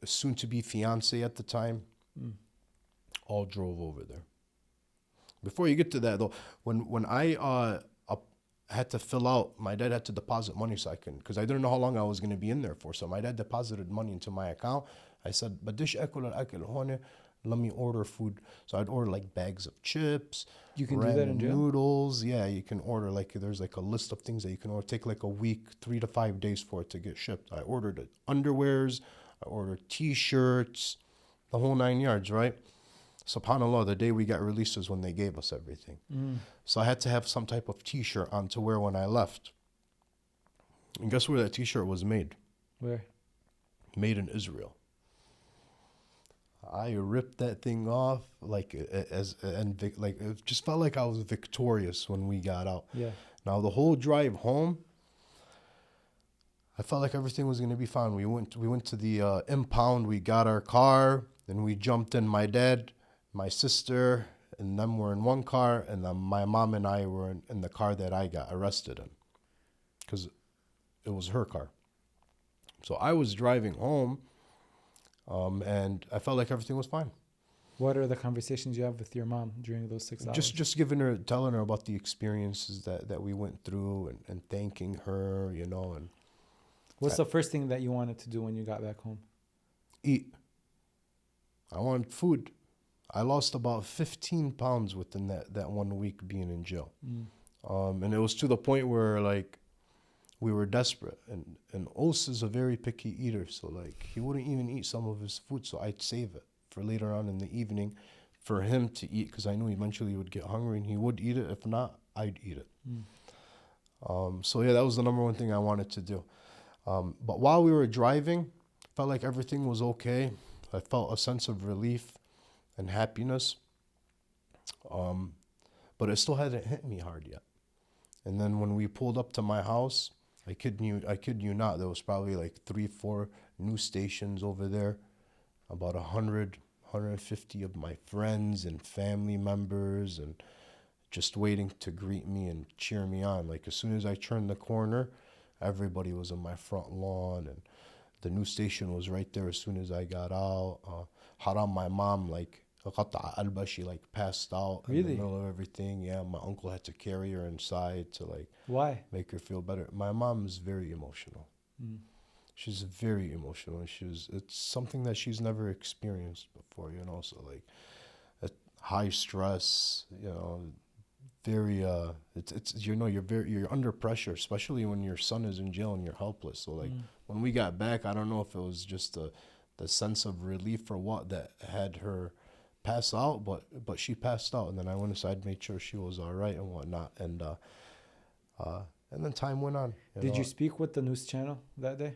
soon-to-be fiance at the time, all drove over there. Before you get to that, though, when I had to fill out, my dad had to deposit money so I can, because I didn't know how long I was going to be in there for. So my dad deposited money into my account. I said, "Badish akul al-akil hone, let me order food." So I'd order like bags of chips. You can do that in jail? Noodles. Yeah, you can order, like, there's like a list of things that you can order. Take like a week, 3 to 5 days for it to get shipped. I ordered underwears, I ordered T-shirts, the whole 9 yards, right? SubhanAllah, the day we got released is when they gave us everything. So I had to have some type of T-shirt on to wear when I left. And guess where that T-shirt was made? Where? Made in Israel. I ripped that thing off like it just felt like I was victorious when we got out. Yeah. Now the whole drive home, I felt like everything was gonna be fine. We went to the impound. We got our car, and we jumped in. My dad, my sister, and them were in one car, and then my mom and I were in the car that I got arrested in, because it was her car. So I was driving home, and I felt like everything was fine. What are the conversations you have with your mom during those 6 hours? Just telling her about the experiences that we went through, and thanking her, and What's the first thing that you wanted to do when you got back home? eat. I wanted food. I lost about 15 pounds within that 1 week being in jail. And it was to the point where, like, we were desperate. And Os is a very picky eater, so, like, he wouldn't even eat some of his food, so I'd save it for later on in the evening for him to eat, because I knew eventually he would get hungry and he would eat it. If not, I'd eat it. So, yeah, that was the number one thing I wanted to do. But while we were driving, felt like everything was okay. I felt a sense of relief and happiness. But it still hadn't hit me hard yet. And then when we pulled up to my house, I kid you not, there was probably like 3-4 news stations over there, about 150 of my friends and family members, and just waiting to greet me and cheer me on. Like, as soon as I turned the corner, everybody was on my front lawn, and the news station was right there as soon as I got out. Haram, my mom, like, she like passed out in the middle of everything. Yeah, my uncle had to carry her inside to, like, Why? make her feel better. My mom is very emotional. She's very emotional, and it's something that she's never experienced before, so, like, high stress, very you're under pressure, especially when your son is in jail and you're helpless. So, like, when we got back, I don't know if it was just the sense of relief or what that had her pass out, but she passed out, and then I went inside, made sure she was all right and whatnot, and then time went on. Did you speak with the news channel that day,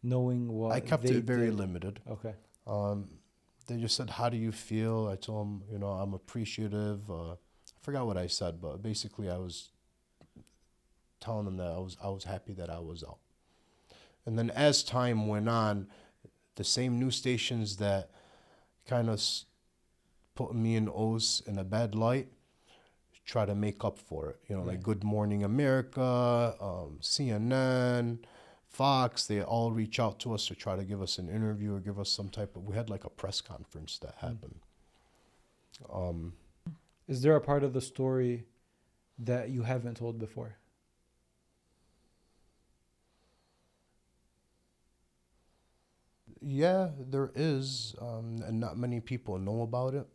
knowing what I kept it very limited. Okay. They just said, "How do you feel?" I told them, I'm appreciative. I forgot what I said, but basically I was telling them that I was happy that I was out. And then as time went on, the same news stations that kind of put me and Os in a bad light try to make up for it. Like Good Morning America, CNN, Fox, they all reach out to us to try to give us an interview or give us some type of, we had like a press conference that happened. Is there a part of the story that you haven't told before? Yeah, there is, and not many people know about it.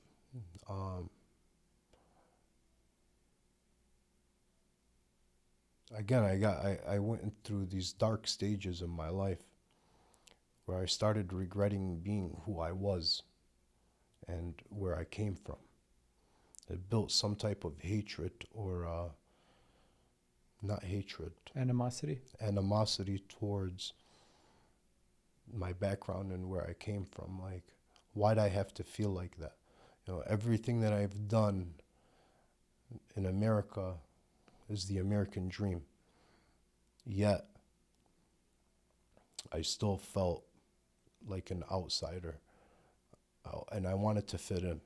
Again, I went through these dark stages in my life where I started regretting being who I was and where I came from. It built some type of hatred or not hatred. Animosity towards my background and where I came from. Like, why'd I have to feel like that? Everything that I've done in America is the American dream. Yet, I still felt like an outsider, and I wanted to fit in.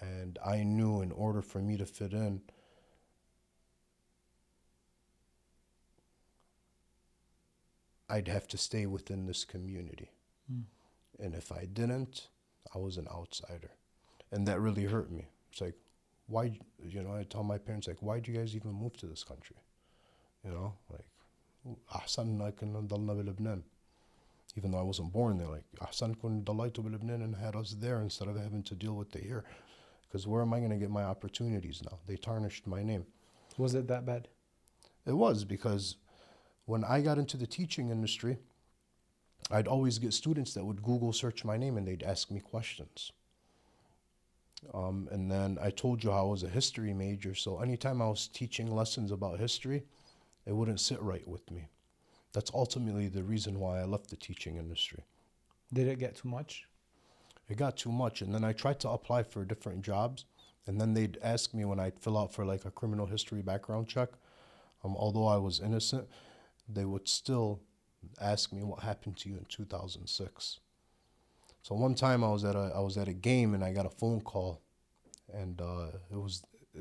And I knew in order for me to fit in, I'd have to stay within this community. And if I didn't, I was an outsider. And that really hurt me. It's like, why, I tell my parents, like, why'd you guys even move to this country? Like, أحسن كنا ضلنا بلبنان. Even though I wasn't born there, like, أحسن كنا ضليتوا بلبنان and had us there instead of having to deal with it here. Because where am I going to get my opportunities now? They tarnished my name. Was it that bad? It was, because when I got into the teaching industry, I'd always get students that would Google search my name and they'd ask me questions. And then I told you how I was a history major, so anytime I was teaching lessons about history, it wouldn't sit right with me. That's ultimately the reason why I left the teaching industry. Did it get too much? It got too much, and then I tried to apply for different jobs, and then they'd ask me when I'd fill out for like a criminal history background check, although I was innocent, they would still ask me what happened to you in 2006. So one time I was at a game and I got a phone call, and it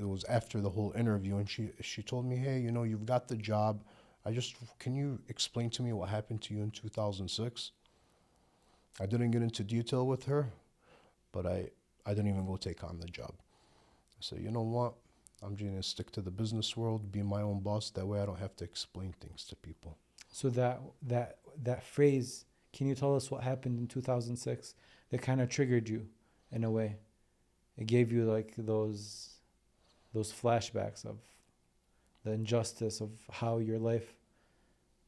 was after the whole interview, and she told me, hey, you know, you've got the job. Can you explain to me what happened to you in 2006? I didn't get into detail with her, but I didn't even go take on the job. I said, you know what? I'm just gonna stick to the business world, be my own boss. That way I don't have to explain things to people. So that phrase, can you tell us what happened in 2006 that kind of triggered you in a way? It gave you like those flashbacks of the injustice of how your life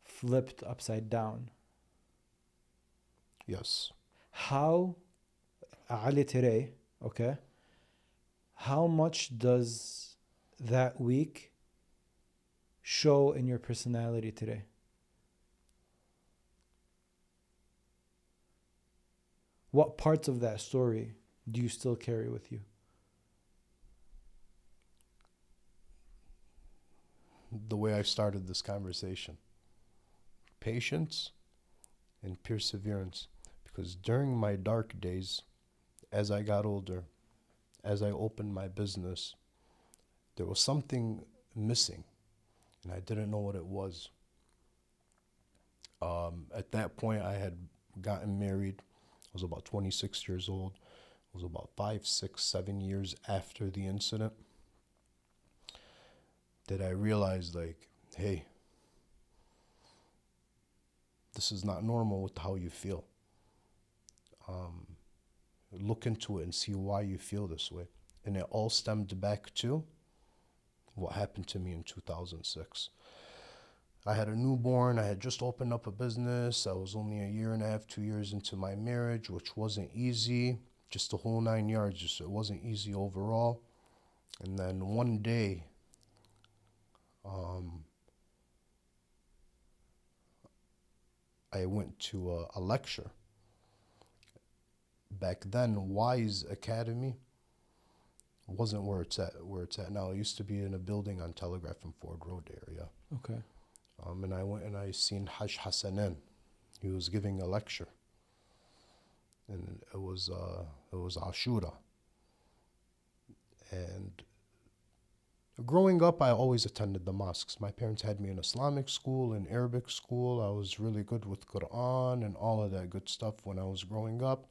flipped upside down. Yes. How, Ali today, okay, how much does that week show in your personality today? What parts of that story do you still carry with you? The way I started this conversation. Patience and perseverance. Because during my dark days, as I got older, as I opened my business, there was something missing, and I didn't know what it was. At that point, I had gotten married. I was about 26 years old. It was about 5, 6, 7 years after the incident that I realized, like, hey, this is not normal with how you feel. Look into it and see why you feel this way. And it all stemmed back to what happened to me in 2006. I had a newborn. I had just opened up a business. I was only a year and a half, 2 years into my marriage, which wasn't easy. Just the whole 9 yards. Just it wasn't easy overall. And then one day, I went to a lecture. Back then, Wise Academy wasn't where it's at now. It used to be in a building on Telegraph and Ford Road area. Okay. And I went and I seen Haj Hassanin. He was giving a lecture, and it was Ashura. And growing up, I always attended the mosques. My parents had me in Islamic school and Arabic school. I was really good with Quran and all of that good stuff when I was growing up.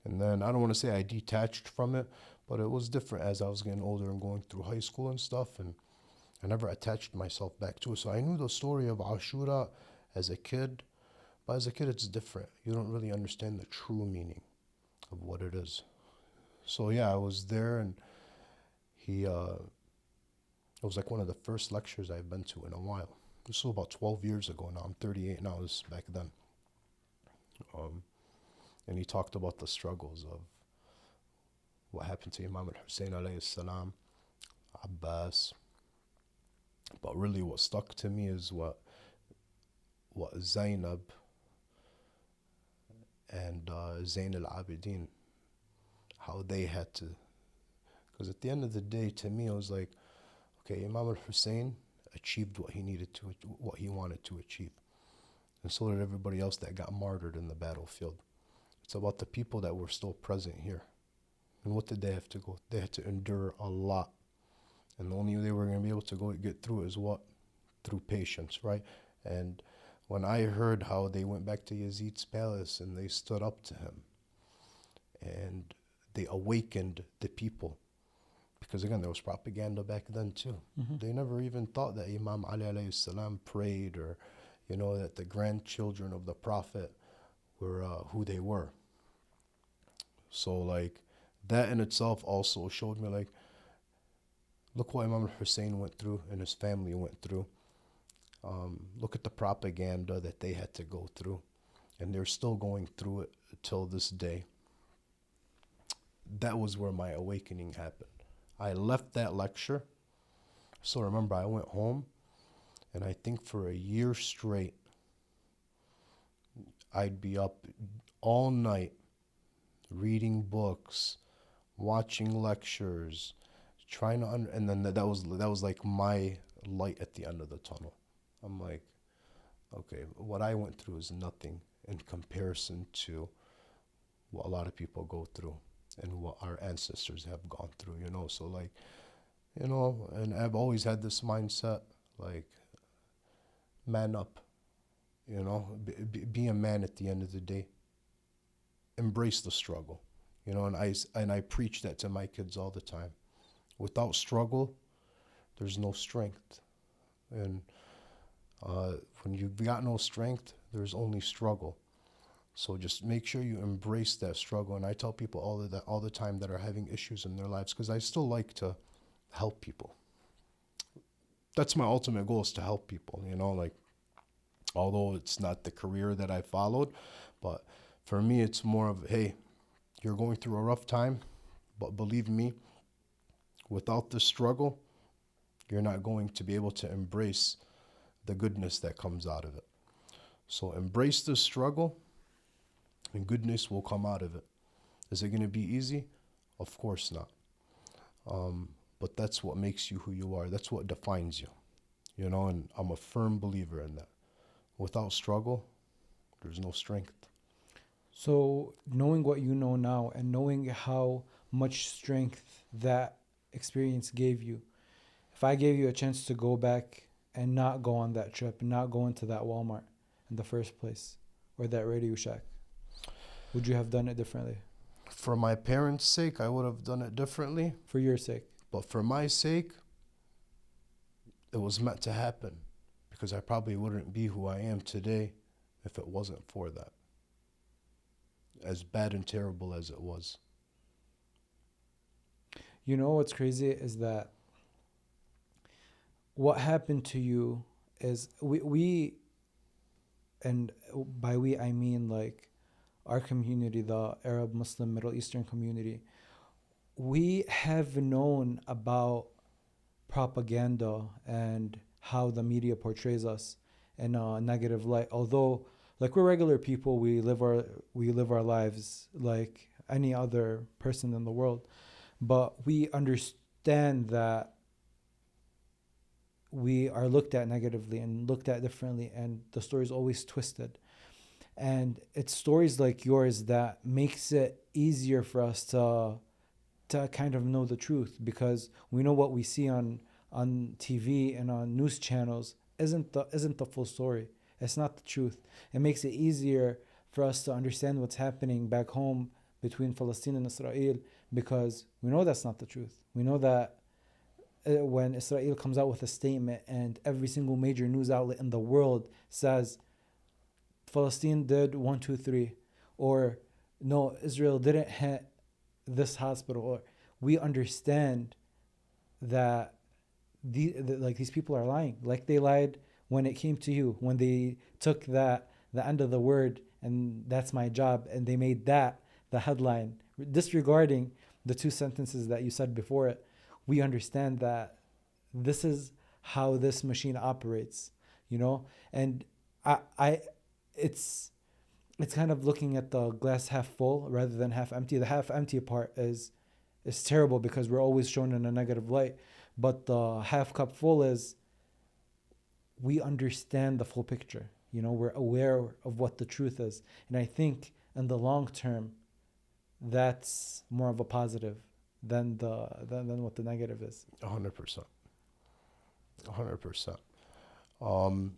And then I don't want to say I detached from it, but it was different as I was getting older and going through high school and stuff. And I never attached myself back to it. So I knew the story of Ashura as a kid, but as a kid it's different. You don't really understand the true meaning of what it is. So yeah, I was there, and it was like one of the first lectures I've been to in a while. This was about 12 years ago now. I'm 38 now. This was back then. And he talked about the struggles of what happened to Imam al-Hussein alayhi salam, Abbas. But really what stuck to me is what Zainab and Zain al-Abidin, how they had to, because at the end of the day, to me, it was like, okay, Imam al-Hussein achieved what he wanted to achieve. And so did everybody else that got martyred in the battlefield. It's about the people that were still present here. And what did they have to go? They had to endure a lot. And the only way they were going to be able to get through it is what? Through patience, right? And when I heard how they went back to Yazid's palace and they stood up to him and they awakened the people, because again, there was propaganda back then too. Mm-hmm. They never even thought that Imam Ali alayhi salam prayed, or, you know, that the grandchildren of the Prophet were who they were. So like that in itself also showed me, like, look what Imam Hussein went through and his family went through. Look at the propaganda that they had to go through, and they're still going through it till this day. That was where my awakening happened. I left that lecture. So remember, I went home, and I think for a year straight, I'd be up all night reading books, watching lectures, trying to and then that was like my light at the end of the tunnel. I'm like, Okay, what I went through is nothing in comparison to what a lot of people go through and what our ancestors have gone through, you know. So like, you know, and I've always had this mindset, like, man up, you know, be a man at the end of the day. Embrace the struggle, you know, and I preach that to my kids all the time. Without struggle, there's no strength. And when you've got no strength, there's only struggle. So just make sure you embrace that struggle. And I tell people all the time that are having issues in their lives, because I still like to help people. That's my ultimate goal, is to help people, you know, like, although it's not the career that I followed, but for me, it's more of, hey, you're going through a rough time, but believe me, without the struggle, you're not going to be able to embrace the goodness that comes out of it. So embrace the struggle, and goodness will come out of it. Is it going to be easy? Of course not. But that's what makes you who you are. That's what defines you, you know, and I'm a firm believer in that. Without struggle, there's no strength. So knowing what you know now and knowing how much strength that experience gave you, if I gave you a chance to go back and not go on that trip and not go into that Walmart in the first place or that Radio Shack, would you have done it differently? For my parents' sake, I would have done it differently. For your sake? But for my sake, it was meant to happen, because I probably wouldn't be who I am today if it wasn't for that. As bad and terrible as it was. You know what's crazy is that what happened to you is we and by we I mean like our community, the Arab, Muslim, Middle Eastern community, we have known about propaganda and how the media portrays us in a negative light. Although, like, we're regular people, we live our lives like any other person in the world, but we understand that we are looked at negatively and looked at differently, and the story is always twisted. And it's stories like yours that makes it easier for us to kind of know the truth, because we know what we see on TV and on news channels isn't the full story. It's not the truth. It makes it easier for us to understand what's happening back home between Palestine and Israel, because we know that's not the truth. We know that when Israel comes out with a statement and every single major news outlet in the world says Palestine did 1, 2, 3, or no, Israel didn't hit this hospital, or we understand that these people are lying. Like they lied when it came to you, when they took the end of the word, and that's my job, and they made that the headline, disregarding the 2 sentences that you said before it. We understand that this is how this machine operates, you know? And it's kind of looking at the glass half full rather than half empty. The half empty part is terrible because we're always shown in a negative light. But the half cup full is, we understand the full picture. You know, we're aware of what the truth is. And I think in the long term, that's more of a positive than what the negative is. 100%. 100%.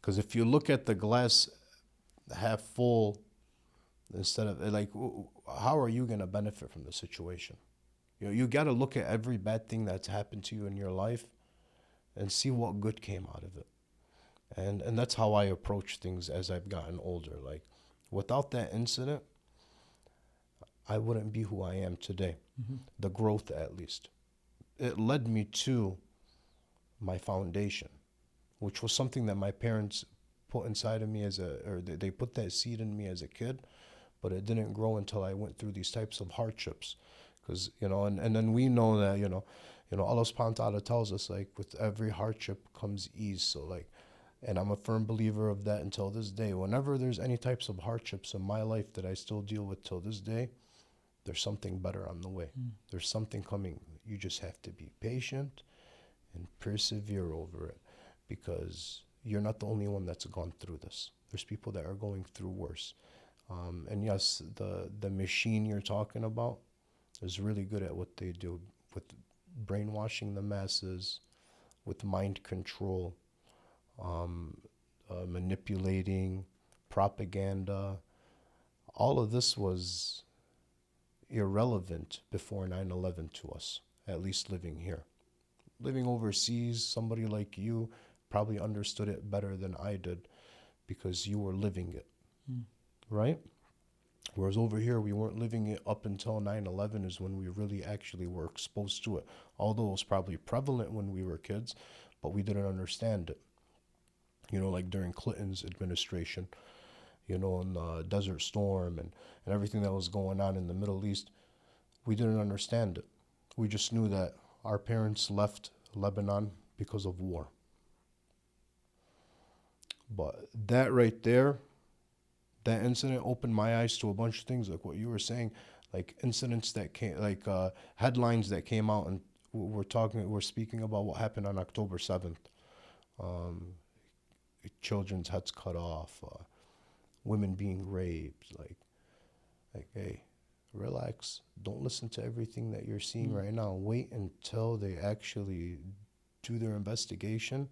Because if you look at the glass half full, instead of, like, how are you going to benefit from the situation? You know, you got to look at every bad thing that's happened to you in your life and see what good came out of it. And that's how I approach things as I've gotten older. Like, without that incident, I wouldn't be who I am today. Mm-hmm. The growth, at least. It led me to my foundation, which was something that my parents put inside of me they put that seed in me as a kid, but it didn't grow until I went through these types of hardships. Because, you know, and then we know that, you know, Allah subhanahu wa ta'ala tells us, like, with every hardship comes ease. So, like, and I'm a firm believer of that until this day. Whenever there's any types of hardships in my life that I still deal with till this day, there's something better on the way. There's something coming. You just have to be patient and persevere over it. because you're not the only one that's gone through this. There's people that are going through worse. And yes, the machine you're talking about is really good at what they do with brainwashing the masses, with mind control, manipulating, propaganda. All of this was irrelevant before 9/11 to us, at least living here. Living overseas, somebody like you probably understood it better than I did because you were living it, right? Whereas over here, we weren't living it up until 9/11 is when we really actually were exposed to it. Although it was probably prevalent when we were kids, but we didn't understand it. You know, like during Clinton's administration, you know, in the Desert Storm and everything that was going on in the Middle East, we didn't understand it. We just knew that our parents left Lebanon because of war. But that right there, that incident opened my eyes to a bunch of things, like what you were saying, like incidents that came, like headlines that came out, and we're speaking about what happened on October 7th. Children's heads cut off, women being raped, like, hey, relax. Don't listen to everything that you're seeing right now. Wait until they actually do their investigation.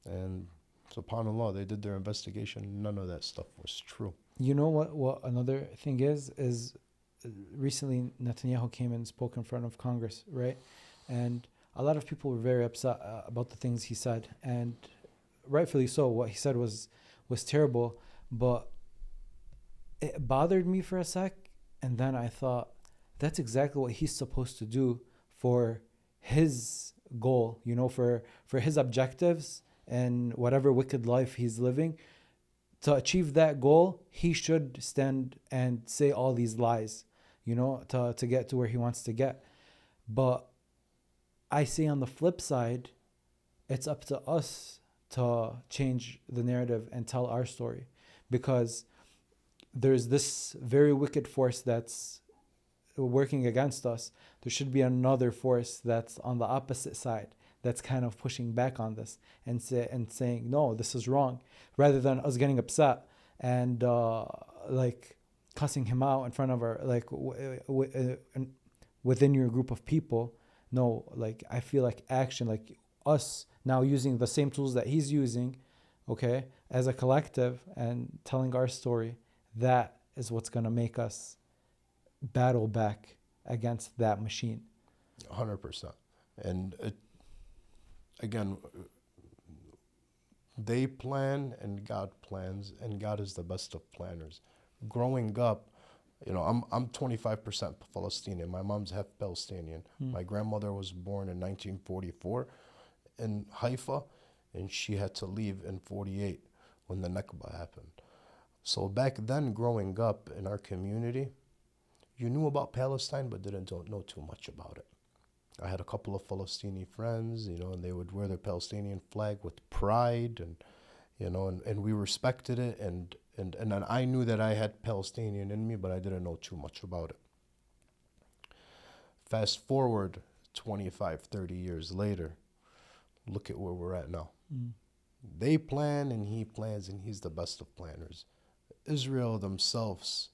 And subhanAllah, they did their investigation. None of that stuff was true. You know what another thing is recently Netanyahu came and spoke in front of Congress, right? And a lot of people were very upset about the things he said, and rightfully so. What he said was terrible, but it bothered me for a sec, and then I thought, that's exactly what he's supposed to do for his goal, you know, for his objectives and whatever wicked life he's living. To achieve that goal, he should stand and say all these lies, you know, to get to where he wants to get. But I say on the flip side, it's up to us to change the narrative and tell our story, because there's this very wicked force that's working against us. There should be another force that's on the opposite side, that's kind of pushing back on this and saying, no, this is wrong, rather than us getting upset and like cussing him out in front of our, like within your group of people. No, like I feel like action, like us now using the same tools that he's using, okay, as a collective and telling our story, that is what's going to make us battle back against that machine. 100%. And again, they plan and God plans, and God is the best of planners. Growing up, you know, I'm 25% Palestinian. My mom's half Palestinian. My grandmother was born in 1944 in Haifa, and she had to leave in 48 when the Nakba happened. So back then, growing up in our community, you knew about Palestine but didn't know too much about it. I had a couple of Palestinian friends, you know, and they would wear their Palestinian flag with pride, and you know, and we respected it, and I knew that I had Palestinian in me, but I didn't know too much about it. Fast forward 25, 30 years later, look at where we're at now. They plan and he plans, and he's the best of planners. Israel themselves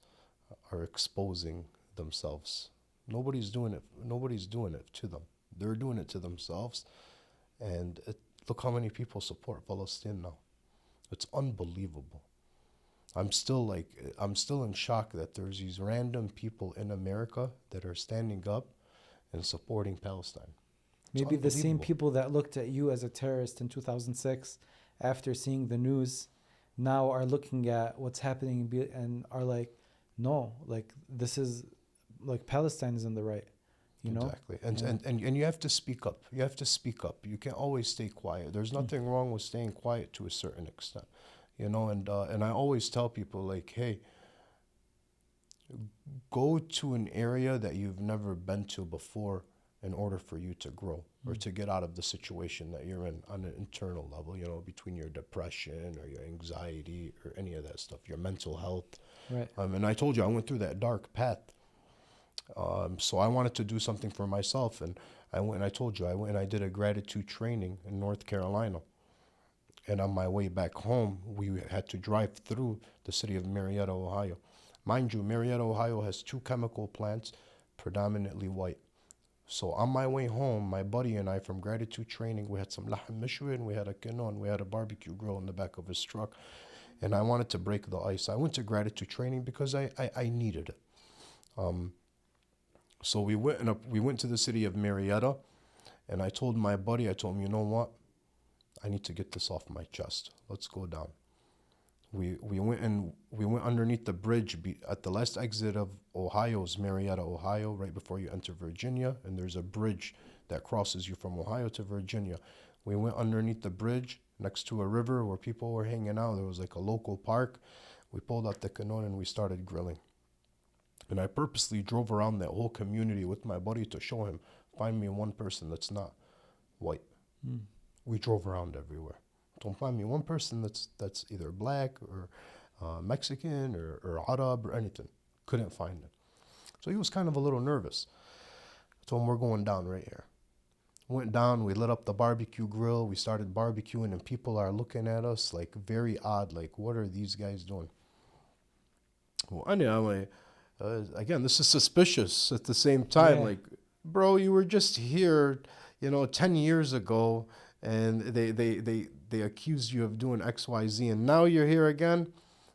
are exposing themselves. Nobody's doing it to them. They're doing it to themselves. And look how many people support Palestine now. It's unbelievable. I'm still in shock that there's these random people in America that are standing up and supporting Palestine. Maybe the same people that looked at you as a terrorist in 2006 after seeing the news now are looking at what's happening and are like, no, like this is, like Palestine is in the right, you know? Exactly. And you have to speak up. You have to speak up. You can't always stay quiet. There's nothing wrong with staying quiet to a certain extent, you know? And I always tell people, like, hey, go to an area that you've never been to before in order for you to grow or to get out of the situation that you're in on an internal level, you know, between your depression or your anxiety or any of that stuff, your mental health. Right. And I told you, I went through that dark path. So I wanted to do something for myself. And I went and I told you, I went and I did a gratitude training in North Carolina. And on my way back home, we had to drive through the city of Marietta, Ohio. Mind you, Marietta, Ohio has 2 chemical plants, predominantly white. So on my way home, my buddy and I from gratitude training, we had some lahm mishwi and we had a kino and we had a barbecue grill in the back of his truck. And I wanted to break the ice. I went to gratitude training because I needed it. So we went to the city of Marietta, and I told my buddy, I told him, you know what? I need to get this off my chest. Let's go down. We went underneath the bridge at the last exit of Ohio's Marietta, Ohio, right before you enter Virginia, and there's a bridge that crosses you from Ohio to Virginia. We went underneath the bridge next to a river where people were hanging out. There was like a local park. We pulled out the canoe and we started grilling. And I purposely drove around that whole community with my buddy to show him, find me one person that's not white. We drove around everywhere. Don't find me one person that's either black or Mexican or Arab or anything. Couldn't find it. So he was kind of a little nervous. I told him, we're going down right here. Went down, we lit up the barbecue grill, we started barbecuing, and people are looking at us like very odd, like, what are these guys doing? Well, anyway, again, this is suspicious at the same time. Yeah. Like, bro, you were just here, 10 years ago, and they accused you of doing X, Y, Z, and now you're here again.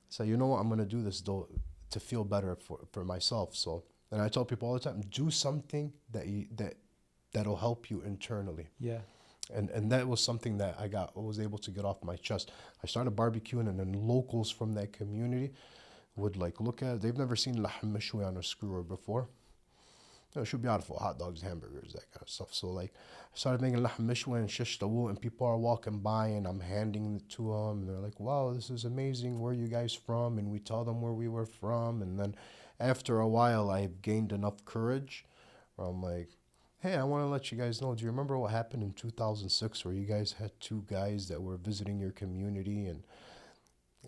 So you know what? I'm gonna do this though to feel better for myself. So, and I tell people all the time, do something that'll help you internally. Yeah. And that was something that I was able to get off my chest. I started barbecuing, and then locals from that community would like look at it. They've never seen lahm mishwi on a skewer before. It should be beautiful, hot dogs, hamburgers, that kind of stuff. So like, I started making lahm mishwi and shish tawout, and people are walking by, and I'm handing it to them, and they're like, wow, this is amazing. Where are you guys from? And we tell them where we were from. And then after a while, I've gained enough courage where I'm like, hey, I want to let you guys know, do you remember what happened in 2006 where you guys had 2 guys that were visiting your community and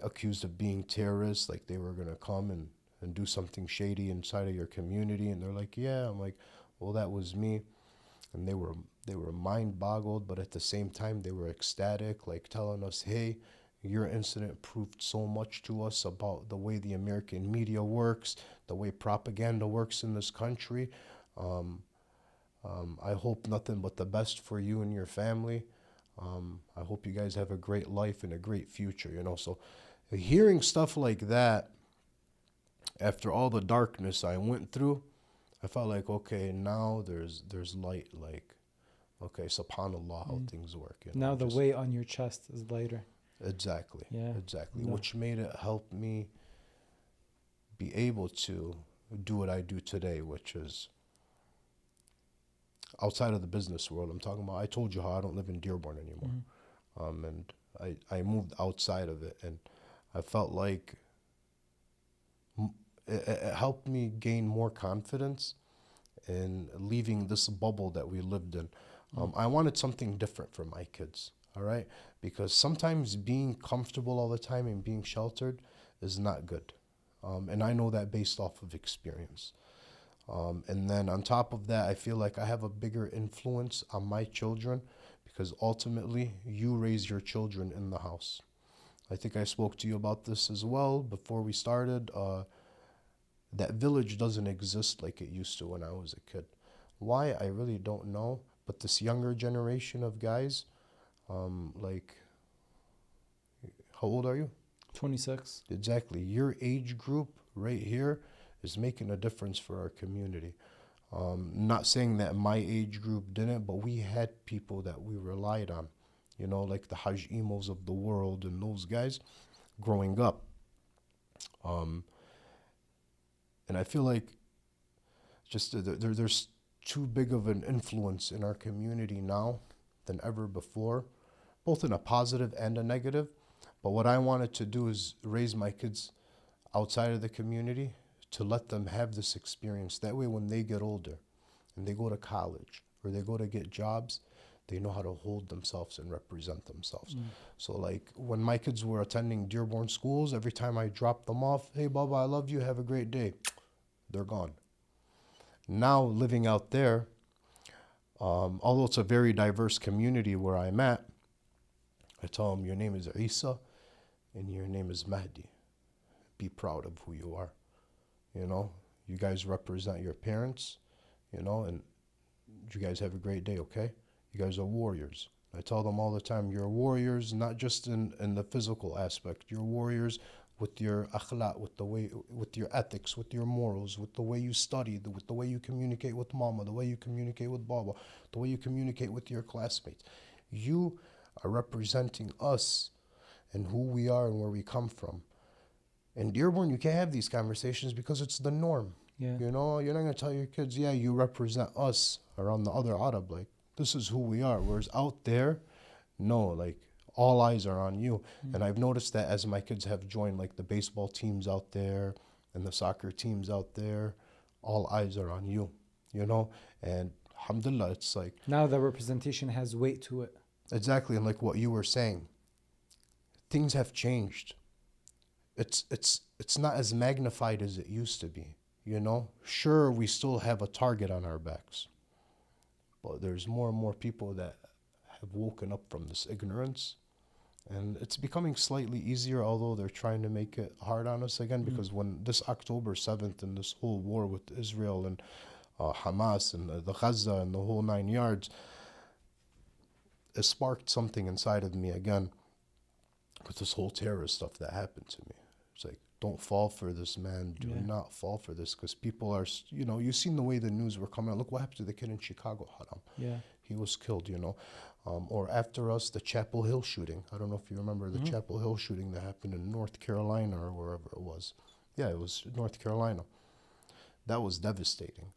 accused of being terrorists, like they were going to come and do something shady inside of your community? And they're like, yeah. I'm like, well, that was me. And they were mind boggled, but at the same time, they were ecstatic, like telling us, hey, your incident proved so much to us about the way the American media works, the way propaganda works in this country. I hope nothing but the best for you and your family. I hope you guys have a great life and a great future, So hearing stuff like that, after all the darkness I went through, I felt like, okay, now there's light. Like, okay, subhanallah, how things work. Now the weight on your chest is lighter. Exactly. Yeah. Exactly. No. Which made it help me be able to do what I do today, which is outside of the business world. I'm talking about, I told you how I don't live in Dearborn anymore. And I moved outside of it, and I felt like it helped me gain more confidence in leaving this bubble that we lived in. I wanted something different for my kids, all right? Because sometimes being comfortable all the time and being sheltered is not good. And I know that based off of experience. And then on top of that, I feel like I have a bigger influence on my children because ultimately you raise your children in the house. I think I spoke to you about this as well before we started. That village doesn't exist like it used to when I was a kid. Why? I really don't know. But this younger generation of guys, like, how old are you? 26. Exactly. Your age group right here is making a difference for our community. Not saying that my age group didn't, but we had people that we relied on, like the Hajj Emos of the world and those guys growing up. And I feel like just there's too big of an influence in our community now than ever before, both in a positive and a negative. But what I wanted to do is raise my kids outside of the community to let them have this experience. That way when they get older and they go to college or they go to get jobs, they know how to hold themselves and represent themselves. So like when my kids were attending Dearborn schools, every time I dropped them off, hey, Baba, I love you, have a great day. They're gone. Now living out there, although it's a very diverse community where I'm at, I tell them, your name is Isa and your name is Mahdi. Be proud of who you are. You know, you guys represent your parents, you know, and you guys have a great day, okay? You guys are warriors. I tell them all the time, you're warriors, not just in the physical aspect. You're warriors with your akhlaq, with your ethics, with your morals, with the way you study, with the way you communicate with mama, the way you communicate with baba, the way you communicate with your classmates. You are representing us and who we are and where we come from. In Dearborn, you can't have these conversations because it's the norm. Yeah. You know, you're not going to tell your kids, yeah, you represent us around the other Arab. Like, this is who we are. Whereas out there, no, like, all eyes are on you. And I've noticed that as my kids have joined, like, the baseball teams out there and the soccer teams out there, all eyes are on you, you know? And alhamdulillah, it's like... Now the representation has weight to it. Exactly, and like what you were saying, things have changed. It's not as magnified as it used to be, you know? Sure, we still have a target on our backs, but there's more and more people that have woken up from this ignorance, and it's becoming slightly easier, although they're trying to make it hard on us again, because when this October 7th and this whole war with Israel and Hamas and the Gaza and the whole 9 yards, it sparked something inside of me again with this whole terrorist stuff that happened to me. It's like, don't fall for this, man. Do not fall for this, because people are, you know, you've seen the way the news were coming out. Look what happened to the kid in Chicago, Haram. Yeah. He was killed, you know. Or after us, the Chapel Hill shooting. I don't know if you remember the Chapel Hill shooting that happened in North Carolina or wherever it was. Yeah, it was North Carolina. That was devastating.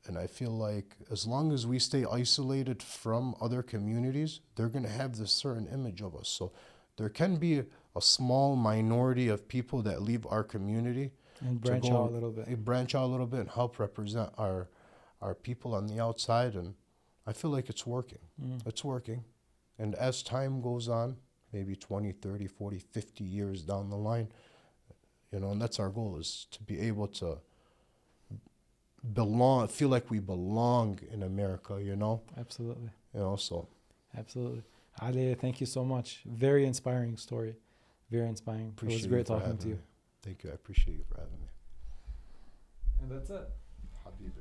And I feel like as long as we stay isolated from other communities, they're going to have this certain image of us. So there can be a small minority of people that leave our community And branch out a little bit. Branch out a little bit and help represent our people on the outside. And I feel like it's working. It's working. And as time goes on, maybe 20, 30, 40, 50 years down the line, you know, and that's our goal, is to be able to feel like we belong in America, you know? Absolutely. You know, so. Absolutely. Ali, thank you so much. Very inspiring story. Very inspiring. It was great talking to you. Thank you. I appreciate you for having me. And that's it. Habibi.